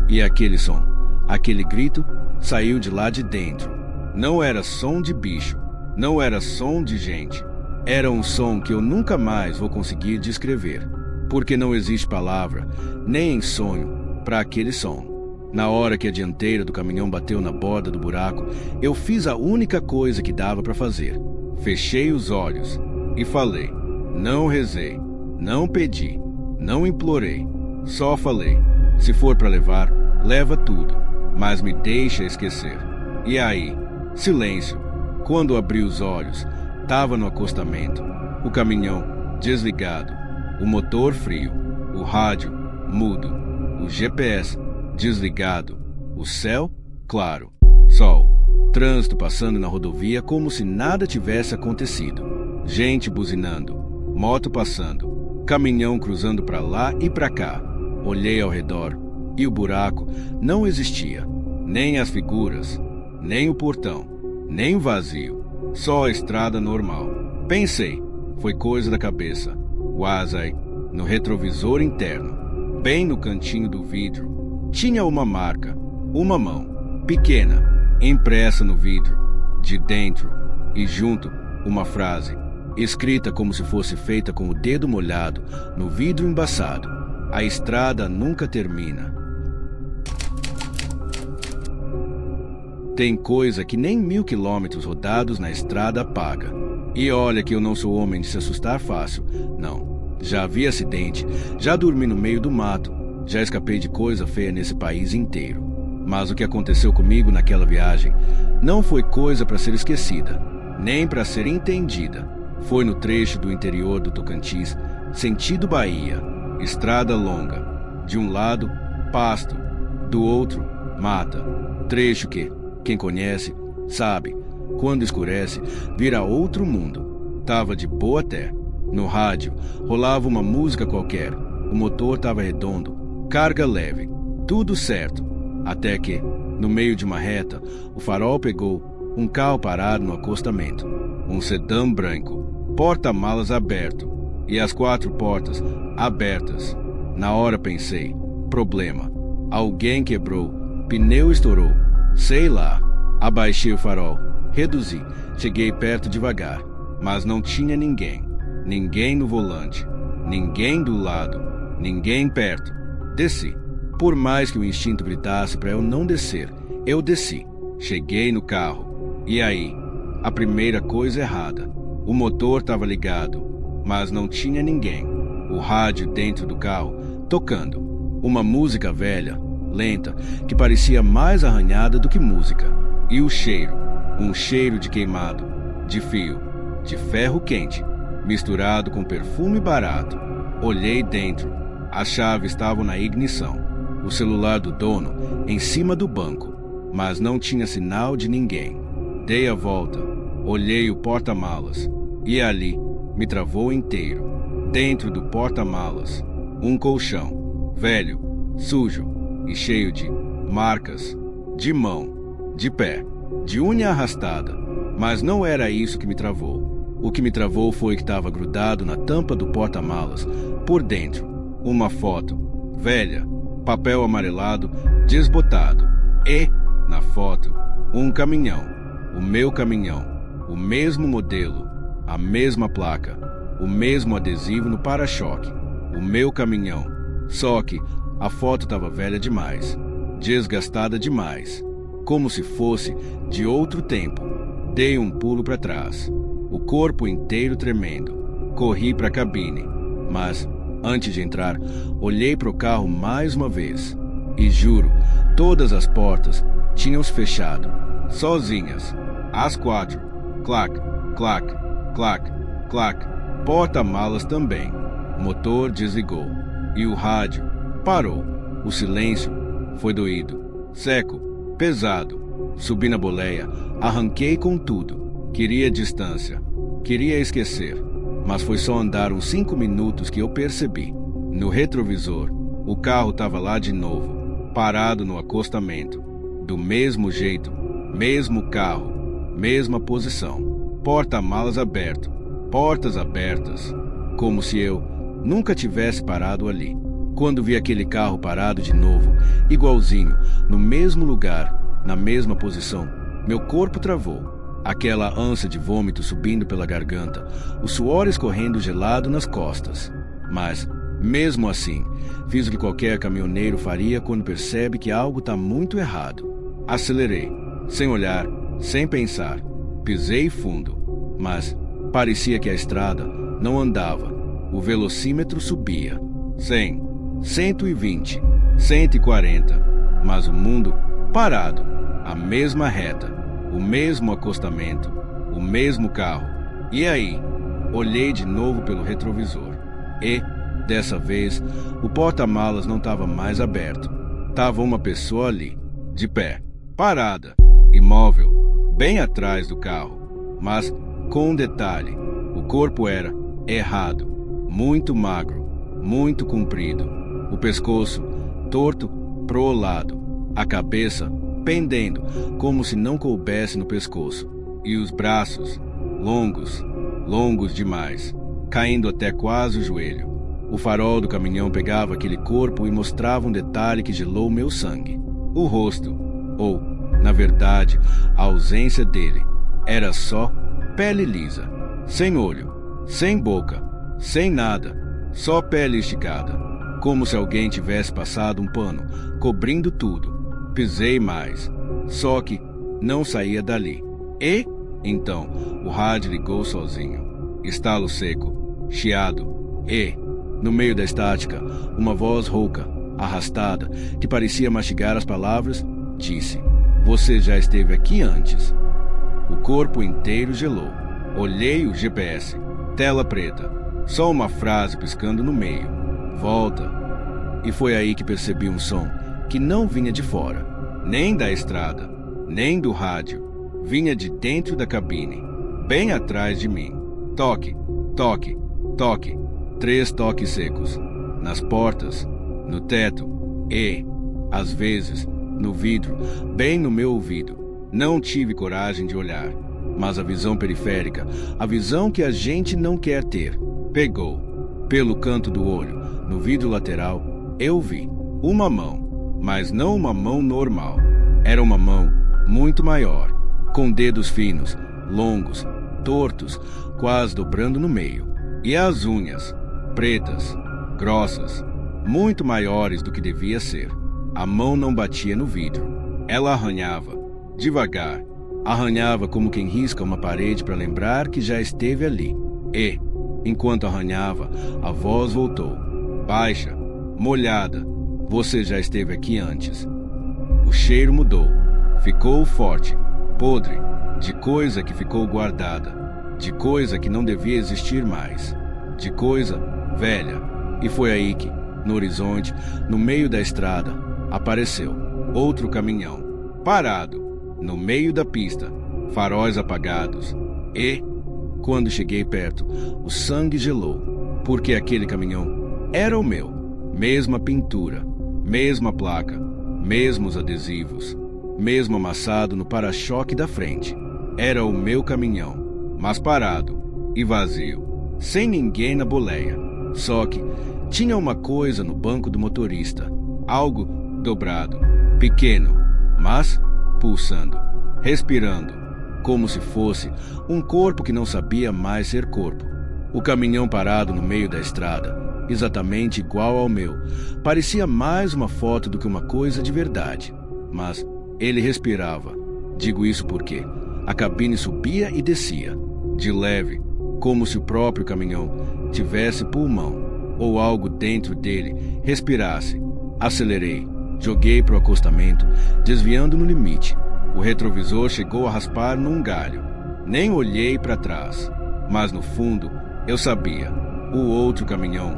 e aquele som, aquele grito, saiu de lá de dentro. Não era som de bicho, não era som de gente. Era um som que eu nunca mais vou conseguir descrever, porque não existe palavra, nem em sonho, para aquele som. Na hora que a dianteira do caminhão bateu na borda do buraco, eu fiz a única coisa que dava para fazer. Fechei os olhos e falei. Não rezei, não pedi, não implorei. Só falei: se for para levar, leva tudo, mas me deixa esquecer. E aí, silêncio. Quando abri os olhos, estava no acostamento. O caminhão desligado, o motor frio, o rádio mudo, o GPS desligado, o céu claro, sol, trânsito passando na rodovia como se nada tivesse acontecido, gente buzinando, moto passando, caminhão cruzando para lá e para cá. Olhei ao redor e o buraco não existia, nem as figuras, nem o portão, nem o vazio, só a estrada normal. Pensei, foi coisa da cabeça. Wazai, no retrovisor interno, bem no cantinho do vidro, tinha uma marca, uma mão, pequena, impressa no vidro, de dentro, e junto uma frase, escrita como se fosse feita com o dedo molhado no vidro embaçado: a estrada nunca termina. Tem coisa que nem 1000 quilômetros rodados na estrada paga. E olha que eu não sou homem de se assustar fácil, não. Já vi acidente, já dormi no meio do mato, já escapei de coisa feia nesse país inteiro. Mas o que aconteceu comigo naquela viagem não foi coisa para ser esquecida, nem para ser entendida. Foi no trecho do interior do Tocantins, sentido Bahia, estrada longa. De um lado, pasto, do outro, mata. Trecho que, quem conhece, sabe, quando escurece, vira outro mundo. Tava de boa até. No rádio, rolava uma música qualquer. O motor tava redondo, carga leve, tudo certo. Até que, no meio de uma reta, o farol pegou um carro parado no acostamento. Um sedã branco, porta-malas aberto e as 4 portas abertas. Na hora pensei, problema. Alguém quebrou, pneu estourou, sei lá. Abaixei o farol, reduzi, cheguei perto devagar, mas não tinha ninguém. Ninguém no volante, ninguém do lado, ninguém perto. Desci. Por mais que o instinto gritasse para eu não descer, eu desci. Cheguei no carro. E aí? A primeira coisa errada. O motor estava ligado, mas não tinha ninguém. O rádio dentro do carro tocando. Uma música velha, lenta, que parecia mais arranhada do que música. E o cheiro, um cheiro de queimado, de fio, de ferro quente, misturado com perfume barato. Olhei dentro. As chaves estavam na ignição. O celular do dono em cima do banco, mas não tinha sinal de ninguém. Dei a volta, olhei o porta-malas e ali me travou inteiro. Dentro do porta-malas, um colchão, velho, sujo e cheio de marcas, de mão, de pé, de unha arrastada. Mas não era isso que me travou. O que me travou foi que estava grudado na tampa do porta-malas, por dentro, uma foto, velha, papel amarelado, desbotado. E, na foto, um caminhão, o meu caminhão, o mesmo modelo, a mesma placa, o mesmo adesivo no para-choque, o meu caminhão. Só que a foto estava velha demais, desgastada demais, como se fosse de outro tempo. Dei um pulo para trás, o corpo inteiro tremendo. Corri para a cabine, mas, antes de entrar, olhei para o carro mais uma vez. E juro, todas as portas tinham se fechado, sozinhas. As 4. Clac, clac, clac, clac. Porta-malas também. Motor desligou. E o rádio parou. O silêncio foi doído, seco, pesado. Subi na boleia, arranquei com tudo. Queria distância, queria esquecer. Mas foi só andar uns 5 minutos que eu percebi. No retrovisor, o carro estava lá de novo, parado no acostamento. Do mesmo jeito, mesmo carro, mesma posição. Porta-malas aberto, portas abertas. Como se eu nunca tivesse parado ali. Quando vi aquele carro parado de novo, igualzinho, no mesmo lugar, na mesma posição, meu corpo travou. Aquela ânsia de vômito subindo pela garganta, o suor escorrendo gelado nas costas. Mas, mesmo assim, fiz o que qualquer caminhoneiro faria quando percebe que algo está muito errado. Acelerei, sem olhar, sem pensar. Pisei fundo, mas parecia que a estrada não andava. O velocímetro subia. 100, 120, 140. Mas o mundo parado, a mesma reta. O mesmo acostamento, o mesmo carro. E aí, olhei de novo pelo retrovisor. E, dessa vez, o porta-malas não estava mais aberto. Tava uma pessoa ali, de pé, parada, imóvel, bem atrás do carro. Mas, com um detalhe, o corpo era errado, muito magro, muito comprido. O pescoço torto pro lado, a cabeça pendendo, como se não coubesse no pescoço, e os braços, longos, longos demais, caindo até quase o joelho. O farol do caminhão pegava aquele corpo e mostrava um detalhe que gelou meu sangue. O rosto, ou, na verdade, a ausência dele, era só pele lisa, sem olho, sem boca, sem nada, só pele esticada, como se alguém tivesse passado um pano, cobrindo tudo. Pisei mais, só que não saía dali. E, então, o rádio ligou sozinho. Estalo seco, chiado. E, no meio da estática, uma voz rouca, arrastada, que parecia mastigar as palavras, disse: "Você já esteve aqui antes." O corpo inteiro gelou. Olhei o GPS. Tela preta. Só uma frase piscando no meio. "Volta." E foi aí que percebi um som que não vinha de fora, nem da estrada, nem do rádio. Vinha de dentro da cabine, bem atrás de mim. Toque, toque, toque. 3 toques secos. Nas portas, no teto e, às vezes, no vidro, bem no meu ouvido. Não tive coragem de olhar, mas a visão periférica, a visão que a gente não quer ter, pegou. Pelo canto do olho, no vidro lateral, eu vi uma mão. Mas não uma mão normal. Era uma mão muito maior, com dedos finos, longos, tortos, quase dobrando no meio. E as unhas, pretas, grossas, muito maiores do que devia ser. A mão não batia no vidro. Ela arranhava, devagar. Arranhava como quem risca uma parede para lembrar que já esteve ali. E, enquanto arranhava, a voz voltou, baixa, molhada. "Você já esteve aqui antes." O cheiro mudou. Ficou forte, podre, de coisa que ficou guardada, de coisa que não devia existir mais, de coisa velha. E foi aí que, no horizonte, no meio da estrada, apareceu outro caminhão, parado, no meio da pista, faróis apagados. E, quando cheguei perto, o sangue gelou, porque aquele caminhão era o meu. Mesma pintura, mesma placa, mesmos adesivos, mesmo amassado no para-choque da frente. Era o meu caminhão, mas parado e vazio, sem ninguém na boleia. Só que tinha uma coisa no banco do motorista, algo dobrado, pequeno, mas pulsando, respirando, como se fosse um corpo que não sabia mais ser corpo. O caminhão parado no meio da estrada, exatamente igual ao meu, parecia mais uma foto do que uma coisa de verdade. Mas ele respirava. Digo isso porque a cabine subia e descia, de leve, como se o próprio caminhão tivesse pulmão, ou algo dentro dele respirasse. Acelerei, joguei para o acostamento, desviando no limite. O retrovisor chegou a raspar num galho. Nem olhei para trás, mas no fundo eu sabia. O outro caminhão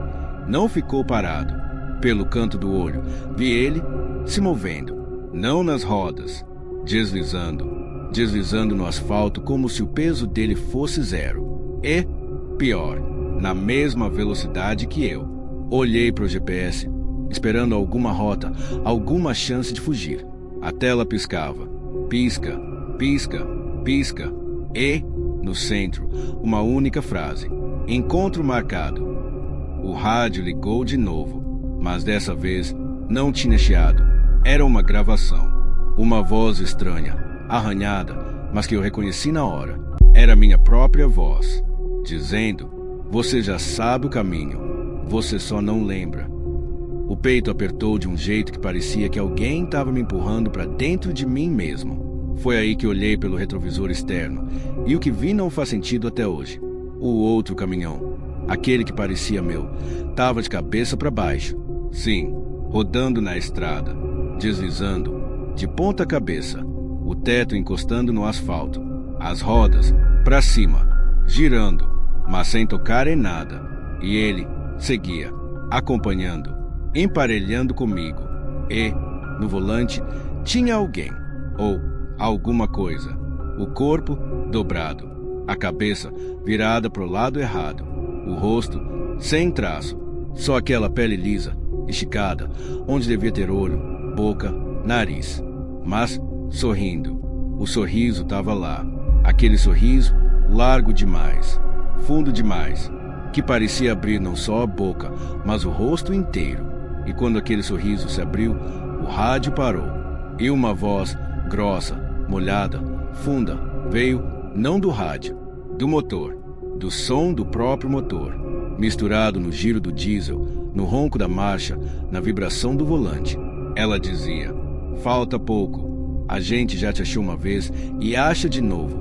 não ficou parado. Pelo canto do olho, vi ele se movendo, não nas rodas, deslizando no asfalto como se o peso dele fosse zero. E, pior, na mesma velocidade que eu. Olhei para o GPS, esperando alguma rota, alguma chance de fugir. A tela piscava. Pisca, pisca, pisca. E, no centro, uma única frase. Encontro marcado. O rádio ligou de novo, mas dessa vez não tinha chiado. Era uma gravação. Uma voz estranha, arranhada, mas que eu reconheci na hora. Era minha própria voz, dizendo: "Você já sabe o caminho, você só não lembra." O peito apertou de um jeito que parecia que alguém estava me empurrando para dentro de mim mesmo. Foi aí que olhei pelo retrovisor externo, e o que vi não faz sentido até hoje. O outro caminhão, aquele que parecia meu, estava de cabeça para baixo. Sim, rodando na estrada, deslizando, de ponta cabeça, o teto encostando no asfalto, as rodas para cima, girando, mas sem tocar em nada. E ele seguia, acompanhando, emparelhando comigo. E, no volante, tinha alguém, ou alguma coisa. O corpo dobrado, a cabeça virada para o lado errado, o rosto sem traço, só aquela pele lisa, esticada, onde devia ter olho, boca, nariz. Mas sorrindo. O sorriso estava lá. Aquele sorriso largo demais, fundo demais, que parecia abrir não só a boca, mas o rosto inteiro. E quando aquele sorriso se abriu, o rádio parou. E uma voz grossa, molhada, funda, veio não do rádio, do motor, do som do próprio motor, misturado no giro do diesel, no ronco da marcha, na vibração do volante. Ela dizia: "Falta pouco. A gente já te achou uma vez e acha de novo."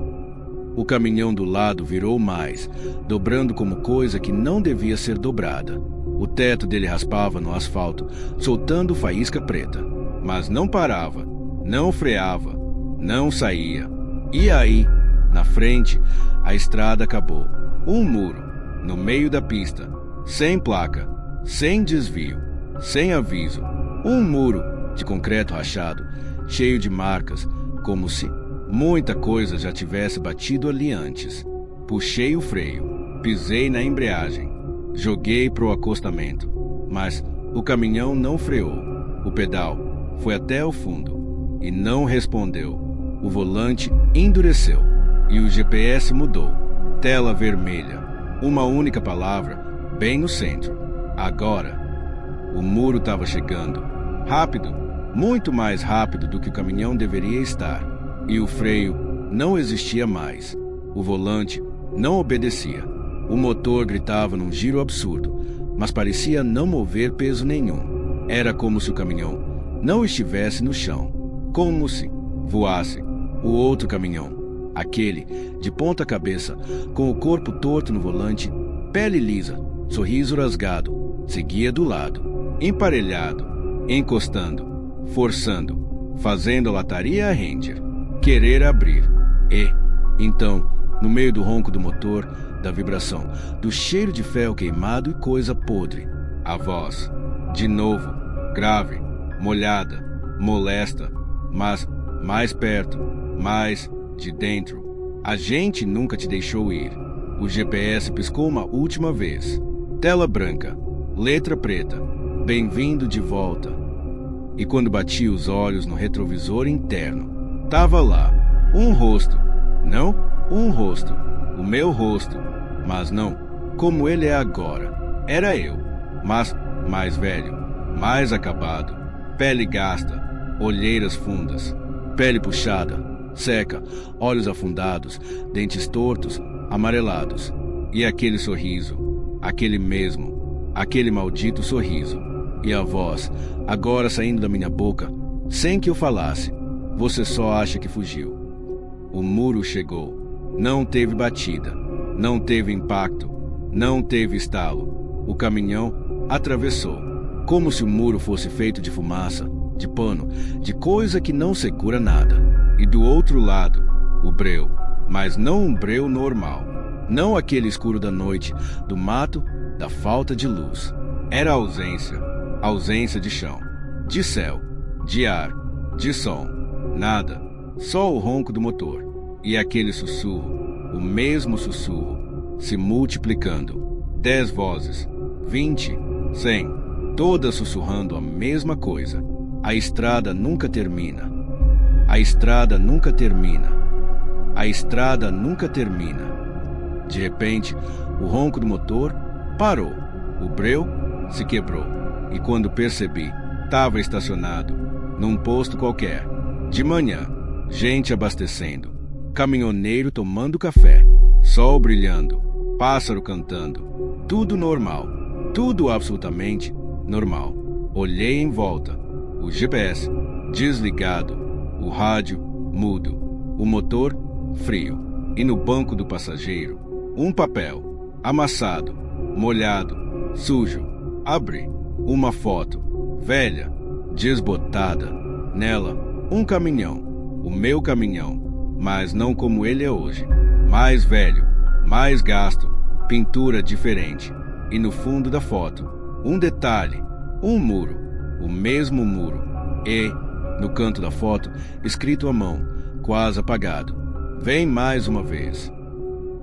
O caminhão do lado virou mais, dobrando como coisa que não devia ser dobrada. O teto dele raspava no asfalto, soltando faísca preta. Mas não parava, não freava, não saía. E aí, na frente, a estrada acabou. Um muro, no meio da pista, sem placa, sem desvio, sem aviso. Um muro de concreto rachado, cheio de marcas, como se muita coisa já tivesse batido ali antes. Puxei o freio, pisei na embreagem, joguei pro acostamento, mas o caminhão não freou. O pedal foi até o fundo e não respondeu. O volante endureceu e o GPS mudou. Tela vermelha, uma única palavra, bem no centro. Agora. O muro estava chegando. Rápido, muito mais rápido do que o caminhão deveria estar. E o freio não existia mais. O volante não obedecia. O motor gritava num giro absurdo, mas parecia não mover peso nenhum. Era como se o caminhão não estivesse no chão. Como se voasse. O outro caminhão, aquele de ponta cabeça, com o corpo torto no volante, pele lisa, sorriso rasgado, seguia do lado, emparelhado, encostando, forçando, fazendo a lataria a Ranger, querer abrir. E, então, no meio do ronco do motor, da vibração, do cheiro de ferro queimado e coisa podre, a voz, de novo, grave, molhada, molesta, mas mais perto, mais de dentro. A gente nunca te deixou ir. O GPS piscou uma última vez. Tela branca, letra preta, bem-vindo de volta. E quando bati os olhos no retrovisor interno, tava lá, um rosto. Não um rosto, o meu rosto, mas não como ele é agora. Era eu, mas mais velho, mais acabado, pele gasta, olheiras fundas, pele puxada, seca, olhos afundados, dentes tortos, amarelados. E aquele sorriso, aquele maldito sorriso. E a voz, agora saindo da minha boca, sem que eu falasse. Você só acha que fugiu. O muro chegou. Não teve batida. Não teve impacto. Não teve estalo. O caminhão atravessou. Como se o muro fosse feito de fumaça, de pano, de coisa que não segura nada. E do outro lado, o breu. Mas não um breu normal. Não aquele escuro da noite, do mato, da falta de luz. Era ausência. Ausência de chão, de céu, de ar, de som. Nada. Só o ronco do motor. E aquele sussurro, o mesmo sussurro, se multiplicando. 10 vozes, 20, 100, todas sussurrando a mesma coisa. A estrada nunca termina. A estrada nunca termina. A estrada nunca termina. De repente, o ronco do motor parou. O breu se quebrou. E quando percebi, estava estacionado, num posto qualquer. De manhã, gente abastecendo, caminhoneiro tomando café, sol brilhando, pássaro cantando. Tudo normal, tudo absolutamente normal. Olhei em volta, o GPS desligado, o rádio mudo, o motor frio. E no banco do passageiro, um papel, amassado, molhado, sujo. Abri. Uma foto, velha, desbotada. Nela, um caminhão, o meu caminhão, mas não como ele é hoje. Mais velho, mais gasto, pintura diferente. E no fundo da foto, um detalhe, um muro, o mesmo muro. E, no canto da foto, escrito à mão, quase apagado: vem mais uma vez.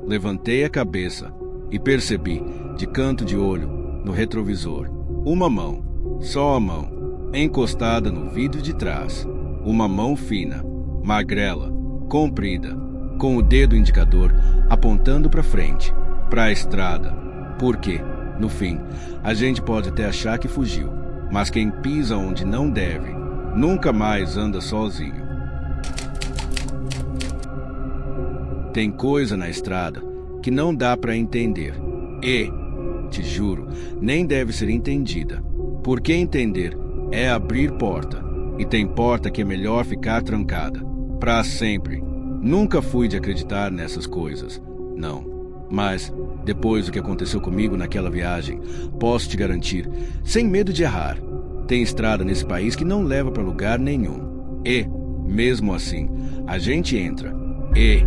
Levantei a cabeça e percebi, de canto de olho, no retrovisor, uma mão, só a mão, encostada no vidro de trás. Uma mão fina, magrela, comprida, com o dedo indicador apontando para frente, para a estrada. Porque, no fim, a gente pode até achar que fugiu, mas quem pisa onde não deve, nunca mais anda sozinho. Tem coisa na estrada que não dá para entender. E, te juro, nem deve ser entendida. Porque entender é abrir porta. E tem porta que é melhor ficar trancada. Para sempre. Nunca fui de acreditar nessas coisas. Não. Mas, depois do que aconteceu comigo naquela viagem, posso te garantir, sem medo de errar, tem estrada nesse país que não leva para lugar nenhum. E, mesmo assim, a gente entra. E,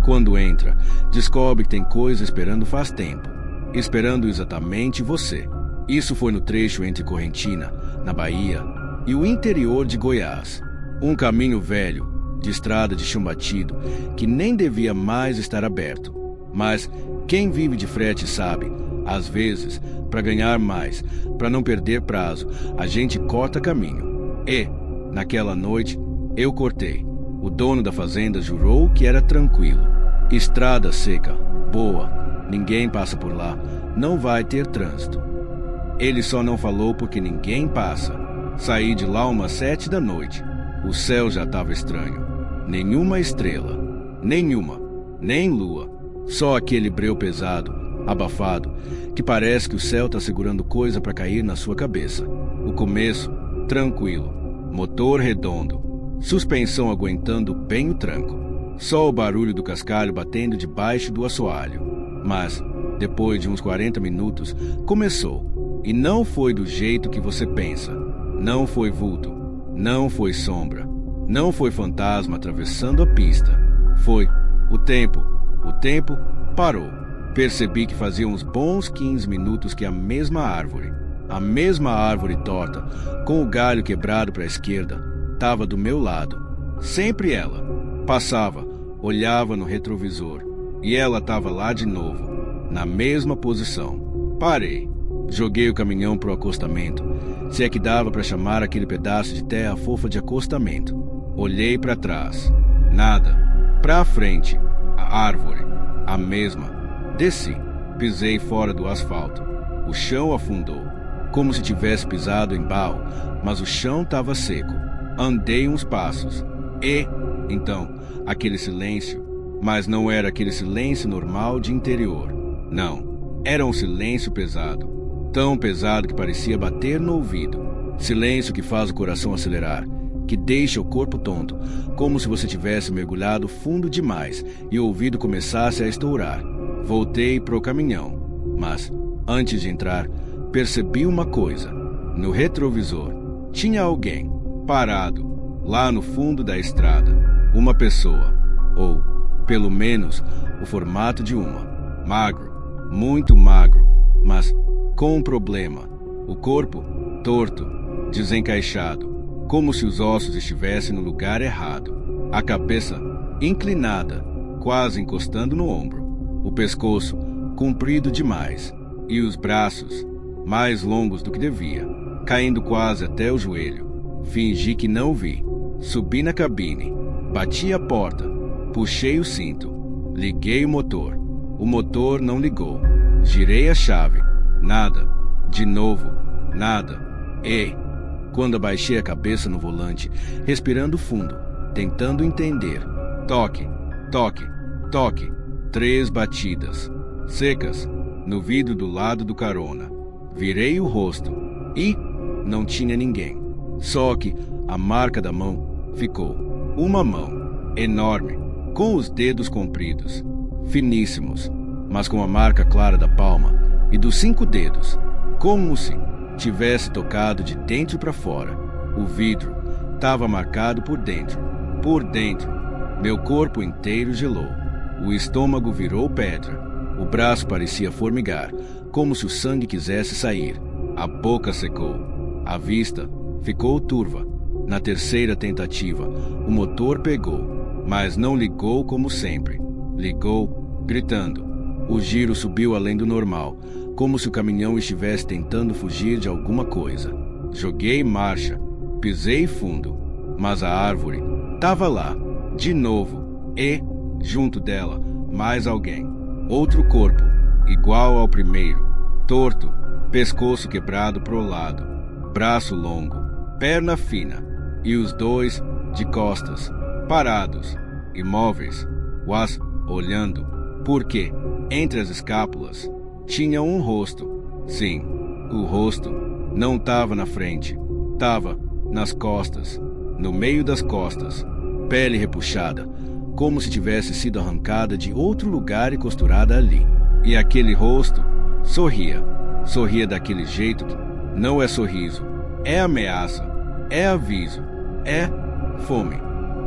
quando entra, descobre que tem coisa esperando faz tempo. Esperando exatamente você. Isso foi no trecho entre Correntina, na Bahia, e o interior de Goiás. Um caminho velho, de estrada de chão batido, que nem devia mais estar aberto. Mas quem vive de frete sabe, às vezes, para ganhar mais, para não perder prazo, a gente corta caminho. E, naquela noite, eu cortei. O dono da fazenda jurou que era tranquilo. Estrada seca, boa. Ninguém passa por lá, não vai ter trânsito. Ele só não falou porque ninguém passa. Saí de lá umas 7 da noite. O céu já estava estranho. Nenhuma estrela. Nenhuma. Nem lua. Só aquele breu pesado, abafado, que parece que o céu está segurando coisa para cair na sua cabeça. O começo, tranquilo. Motor redondo. Suspensão aguentando bem o tranco. Só o barulho do cascalho batendo debaixo do assoalho. Mas, depois de uns 40 minutos, começou. E não foi do jeito que você pensa. Não foi vulto. Não foi sombra. Não foi fantasma atravessando a pista. Foi o tempo. O tempo parou. Percebi que fazia uns bons 15 minutos que a mesma árvore torta, com o galho quebrado para a esquerda, estava do meu lado. Sempre ela. Passava, olhava no retrovisor. E ela estava lá de novo, na mesma posição. Parei. Joguei o caminhão pro acostamento, se é que dava para chamar aquele pedaço de terra fofa de acostamento. Olhei para trás. Nada. Para frente. A árvore. A mesma. Desci. Pisei fora do asfalto. O chão afundou, como se tivesse pisado em barro, mas o chão estava seco. Andei uns passos. E, então, aquele silêncio. Mas não era aquele silêncio normal de interior. Não, era um silêncio pesado, tão pesado que parecia bater no ouvido. Silêncio que faz o coração acelerar, que deixa o corpo tonto, como se você tivesse mergulhado fundo demais e o ouvido começasse a estourar. Voltei pro caminhão, mas, antes de entrar, percebi uma coisa. No retrovisor, tinha alguém, parado, lá no fundo da estrada. Uma pessoa, ou, pelo menos, o formato de uma. Magro, muito magro, mas com um problema. O corpo torto, desencaixado, como se os ossos estivessem no lugar errado. A cabeça inclinada, quase encostando no ombro. O pescoço comprido demais e os braços mais longos do que devia, caindo quase até o joelho. Fingi que não vi. Subi na cabine, bati a porta, puxei o cinto, liguei o motor. O motor não ligou. Girei a chave. Nada. De novo, nada. E, quando abaixei a cabeça no volante, respirando fundo, tentando entender. Toque, toque, toque. 3 batidas, secas, no vidro do lado do carona. Virei o rosto e não tinha ninguém. Só que a marca da mão ficou. Uma mão, enorme, com os dedos compridos, finíssimos, mas com a marca clara da palma e dos 5 dedos, como se tivesse tocado de dentro para fora. O vidro estava marcado por dentro. Por dentro, meu corpo inteiro gelou. O estômago virou pedra. O braço parecia formigar, como se o sangue quisesse sair. A boca secou. A vista ficou turva. Na terceira tentativa, o motor pegou, mas não ligou como sempre. Ligou, gritando. O giro subiu além do normal, como se o caminhão estivesse tentando fugir de alguma coisa. Joguei marcha, pisei fundo, mas a árvore estava lá, de novo, e, junto dela, mais alguém. Outro corpo, igual ao primeiro, torto, pescoço quebrado pro lado, braço longo, perna fina, e os 2 de costas, parados, imóveis, olhando, porque, entre as escápulas, tinha um rosto. Sim, o rosto não estava na frente, estava nas costas, no meio das costas, pele repuxada, como se tivesse sido arrancada de outro lugar e costurada ali. E aquele rosto sorria, sorria daquele jeito que não é sorriso, é ameaça, é aviso, é fome.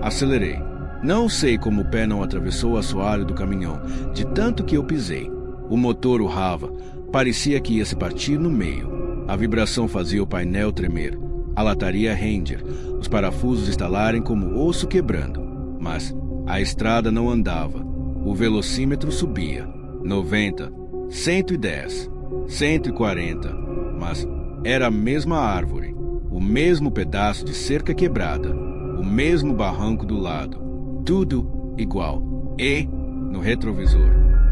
Acelerei. Não sei como o pé não atravessou o assoalho do caminhão, de tanto que eu pisei. O motor urrava, parecia que ia se partir no meio. A vibração fazia o painel tremer, a lataria render, os parafusos estalarem como osso quebrando. Mas a estrada não andava. O velocímetro subia. 90, 110, 140. Mas era a mesma árvore, o mesmo pedaço de cerca quebrada, o mesmo barranco do lado. Tudo igual. E, no retrovisor,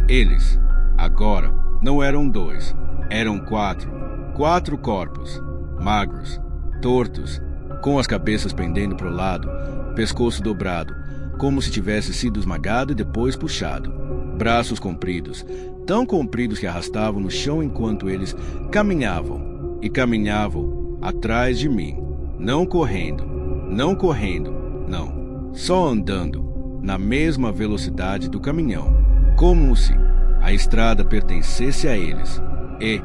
eles, agora, não eram 2, eram 4. 4 corpos, magros, tortos, com as cabeças pendendo para o lado, pescoço dobrado, como se tivesse sido esmagado e depois puxado. Braços compridos, tão compridos que arrastavam no chão enquanto eles caminhavam, e caminhavam atrás de mim. Não correndo, não correndo, não, só andando, na mesma velocidade do caminhão, como se a estrada pertencesse a eles. E,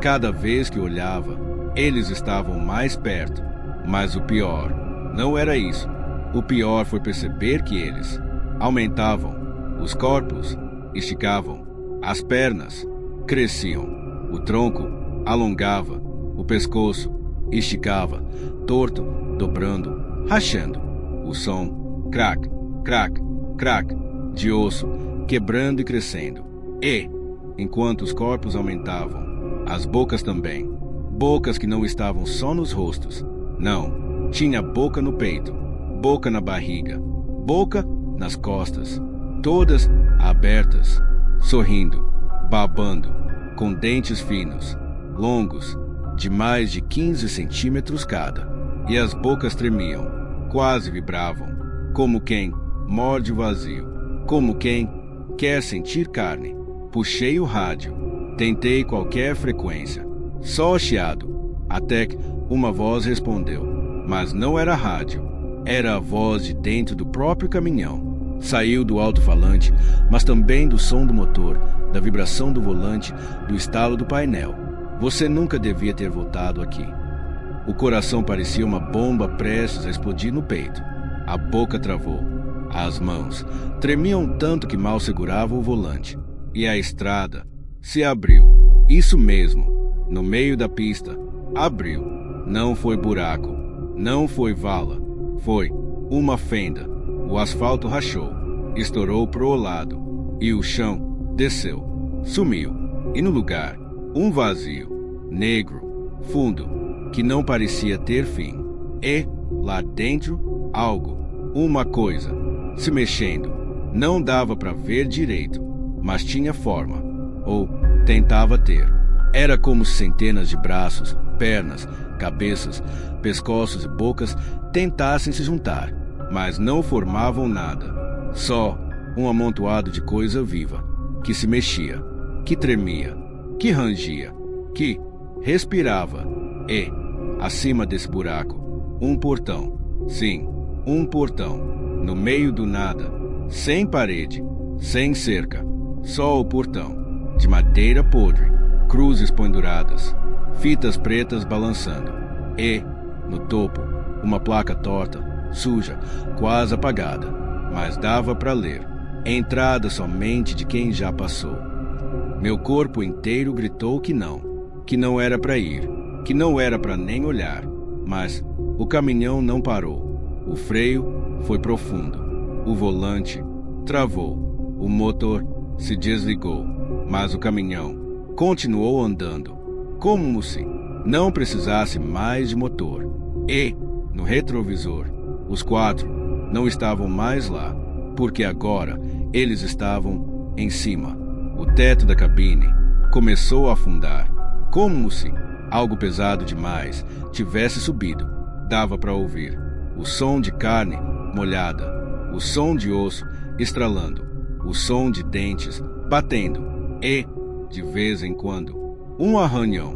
cada vez que olhava, eles estavam mais perto. Mas o pior não era isso. O pior foi perceber que eles aumentavam, os corpos esticavam, as pernas cresciam, o tronco alongava, o pescoço esticava, torto, dobrando, rachando, o som crack, crack, crack, de osso quebrando e crescendo. E, enquanto os corpos aumentavam, as bocas também, bocas que não estavam só nos rostos, não, tinha boca no peito, boca na barriga, boca nas costas, todas abertas, sorrindo, babando, com dentes finos, longos, de mais de 15 centímetros cada, e as bocas tremiam, quase vibravam, como quem morde o vazio, como quem quer sentir carne, Puxei o rádio. Tentei qualquer frequência. Só chiado. Até que uma voz respondeu. Mas não era rádio. Era a voz de dentro do próprio caminhão. Saiu do alto-falante, mas também do som do motor, da vibração do volante, do estalo do painel. Você nunca devia ter voltado aqui. O coração parecia uma bomba prestes a explodir no peito. A boca travou. As mãos tremiam tanto que mal seguravam o volante. E a estrada se abriu. Isso mesmo, no meio da pista. Abriu. Não foi buraco. Não foi vala. Foi uma fenda. O asfalto rachou. Estourou pro lado. E o chão desceu. Sumiu. E no lugar, um vazio. Negro. Fundo. Que não parecia ter fim. E, lá dentro, algo. Uma coisa. Se mexendo. Não dava para ver direito. Mas tinha forma. Ou tentava ter. Era como se centenas de braços, pernas, cabeças, pescoços e bocas tentassem se juntar, mas não formavam nada. Só um amontoado de coisa viva, que se mexia, que tremia, que rangia, que respirava. E, acima desse buraco, um portão. Sim, um portão. No meio do nada, sem parede, sem cerca. Só o portão. De madeira podre, cruzes penduradas, fitas pretas balançando. E, no topo, uma placa torta, suja, quase apagada, mas dava para ler. Entrada somente de quem já passou. Meu corpo inteiro gritou que não era para ir, que não era para nem olhar. Mas o caminhão não parou. O freio foi profundo. O volante travou. O motor se desligou. Mas o caminhão continuou andando, como se não precisasse mais de motor. E, no retrovisor, os quatro não estavam mais lá, porque agora eles estavam em cima. O teto da cabine começou a afundar, como se algo pesado demais tivesse subido. Dava para ouvir o som de carne molhada, o som de osso estralando, o som de dentes batendo. E, de vez em quando, um arranhão,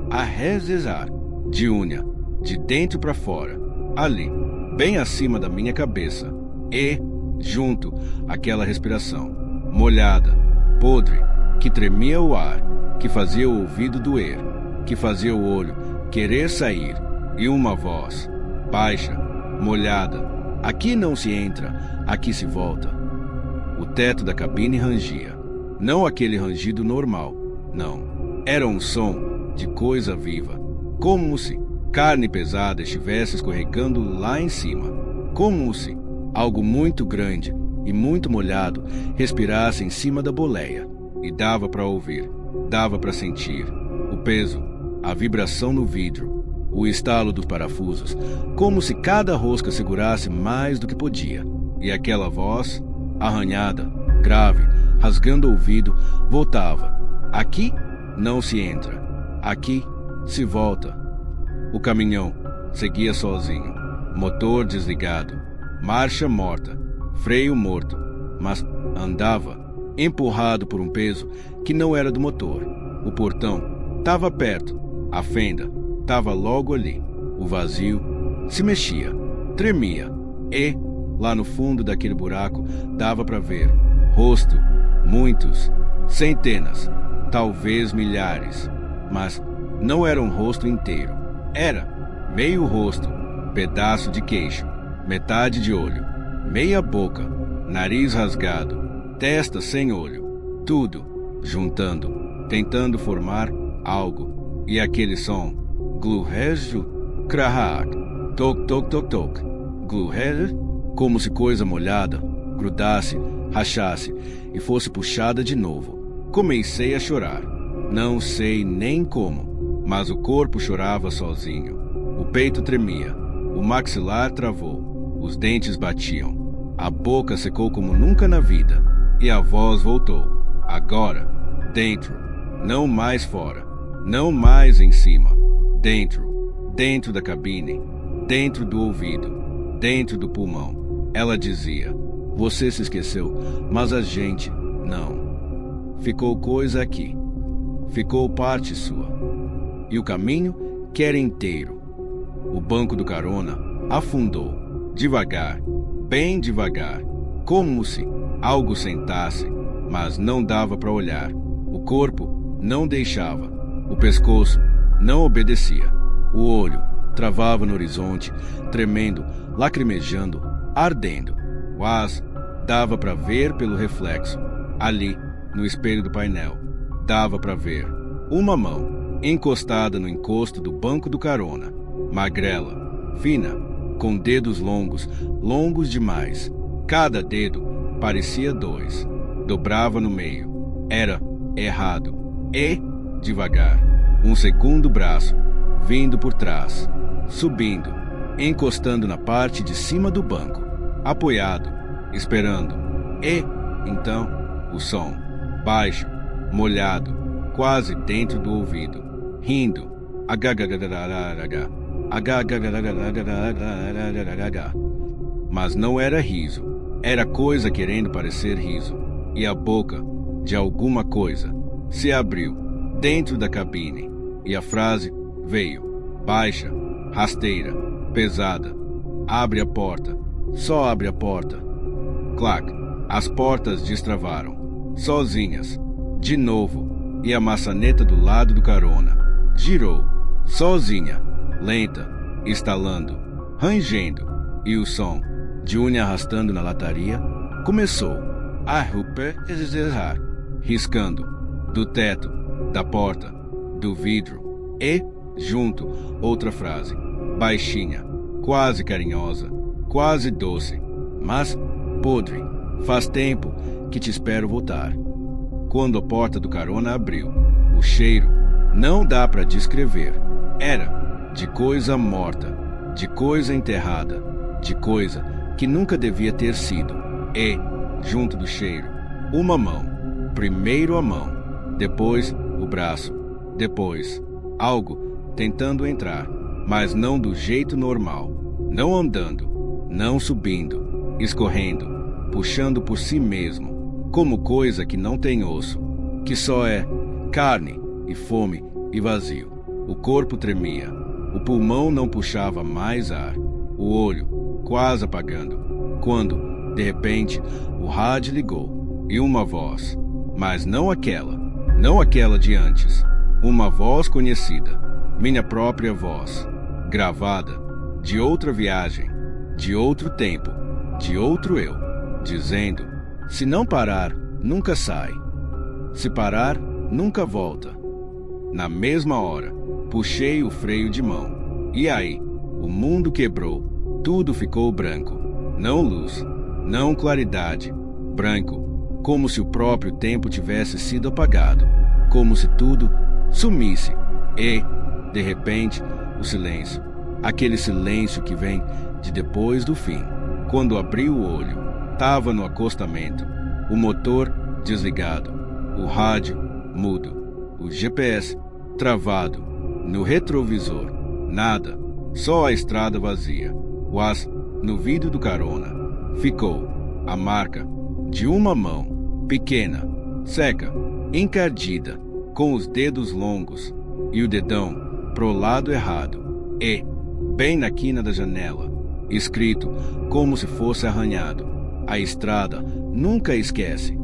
arrezezar, de unha, de dentro para fora, ali, bem acima da minha cabeça. E, junto, aquela respiração, molhada, podre, que tremia o ar, que fazia o ouvido doer, que fazia o olho querer sair, e uma voz, baixa, molhada, aqui não se entra, aqui se volta. O teto da cabine rangia. Não aquele rangido normal, não. Era um som de coisa viva, como se carne pesada estivesse escorregando lá em cima, como se algo muito grande e muito molhado respirasse em cima da boleia. E dava para ouvir, dava para sentir o peso, a vibração no vidro, o estalo dos parafusos, como se cada rosca segurasse mais do que podia. E aquela voz, arranhada, grave, rasgando o ouvido, voltava. Aqui não se entra. Aqui se volta. O caminhão seguia sozinho. Motor desligado. Marcha morta. Freio morto. Mas andava, empurrado por um peso que não era do motor. O portão estava perto. A fenda estava logo ali. O vazio se mexia. Tremia. E, lá no fundo daquele buraco, dava para ver rosto. Muitos, centenas, talvez milhares, mas não era um rosto inteiro. Era meio rosto, pedaço de queixo, metade de olho, meia boca, nariz rasgado, testa sem olho, tudo juntando, tentando formar algo. E aquele som, gluheju, krahak, tok tok tok tok, gluher, como se coisa molhada grudasse, rachasse e fosse puxada de novo. Comecei a chorar. Não sei nem como, mas o corpo chorava sozinho. O peito tremia, o maxilar travou, os dentes batiam, a boca secou como nunca na vida, e a voz voltou. Agora, dentro, não mais fora, não mais em cima, dentro, dentro da cabine, dentro do ouvido, dentro do pulmão. Ela dizia: você se esqueceu, mas a gente não. ficou coisa aqui. Ficou parte sua. E o caminho, que era inteiro. O banco do carona afundou, devagar, bem devagar, como se algo sentasse, mas não dava para olhar. O corpo não deixava, o pescoço não obedecia. O olho travava no horizonte, tremendo, lacrimejando, ardendo. Mas dava para ver pelo reflexo, ali, no espelho do painel. Dava para ver uma mão encostada no encosto do banco do carona, magrela, fina, com dedos longos, longos demais. Cada dedo parecia 2. Dobrava no meio. Era errado. E, devagar, um segundo braço, vindo por trás, subindo, encostando na parte de cima do banco, apoiado, esperando. E, então, o som, baixo, molhado, quase dentro do ouvido, rindo, agagagagagagagagá, agagagagagagagagá. Mas não era riso, era coisa querendo parecer riso, e a boca de alguma coisa se abriu dentro da cabine, e a frase veio, baixa, rasteira, pesada. Abre a porta, só abre a porta. Clac, as portas destravaram, sozinhas, de novo, e a maçaneta do lado do carona girou, sozinha, lenta, estalando, rangendo, e o som de unha arrastando na lataria começou a romper, riscando, do teto, da porta, do vidro, e, junto, outra frase, baixinha, quase carinhosa, quase doce, mas podre. Faz tempo que te espero voltar. Quando a porta do carona abriu, o cheiro não dá para descrever. Era de coisa morta, de coisa enterrada, de coisa que nunca devia ter sido. E, junto do cheiro, uma mão. Primeiro a mão, depois o braço, depois algo tentando entrar, mas não do jeito normal. Não andando, não subindo, escorrendo, puxando por si mesmo, como coisa que não tem osso, que só é carne e fome e vazio. O corpo tremia, o pulmão não puxava mais ar, o olho quase apagando, quando, de repente, o rádio ligou, e uma voz, mas não aquela de antes, uma voz conhecida, minha própria voz, gravada, de outra viagem, de outro tempo, de outro eu, dizendo, se não parar, nunca sai. Se parar, nunca volta. Na mesma hora, puxei o freio de mão. E aí, o mundo quebrou. Tudo ficou branco. Não luz, não claridade. Branco, como se o próprio tempo tivesse sido apagado. Como se tudo sumisse. E, de repente, o silêncio. Aquele silêncio que vem de depois do fim. Quando abri o olho, estava no acostamento. O motor desligado. O rádio mudo. O GPS travado. No retrovisor, nada. Só a estrada vazia. Mas, no vidro do carona, ficou a marca de uma mão, pequena, seca, encardida, com os dedos longos e o dedão pro lado errado. E, bem na quina da janela, escrito como se fosse arranhado, a estrada nunca esquece.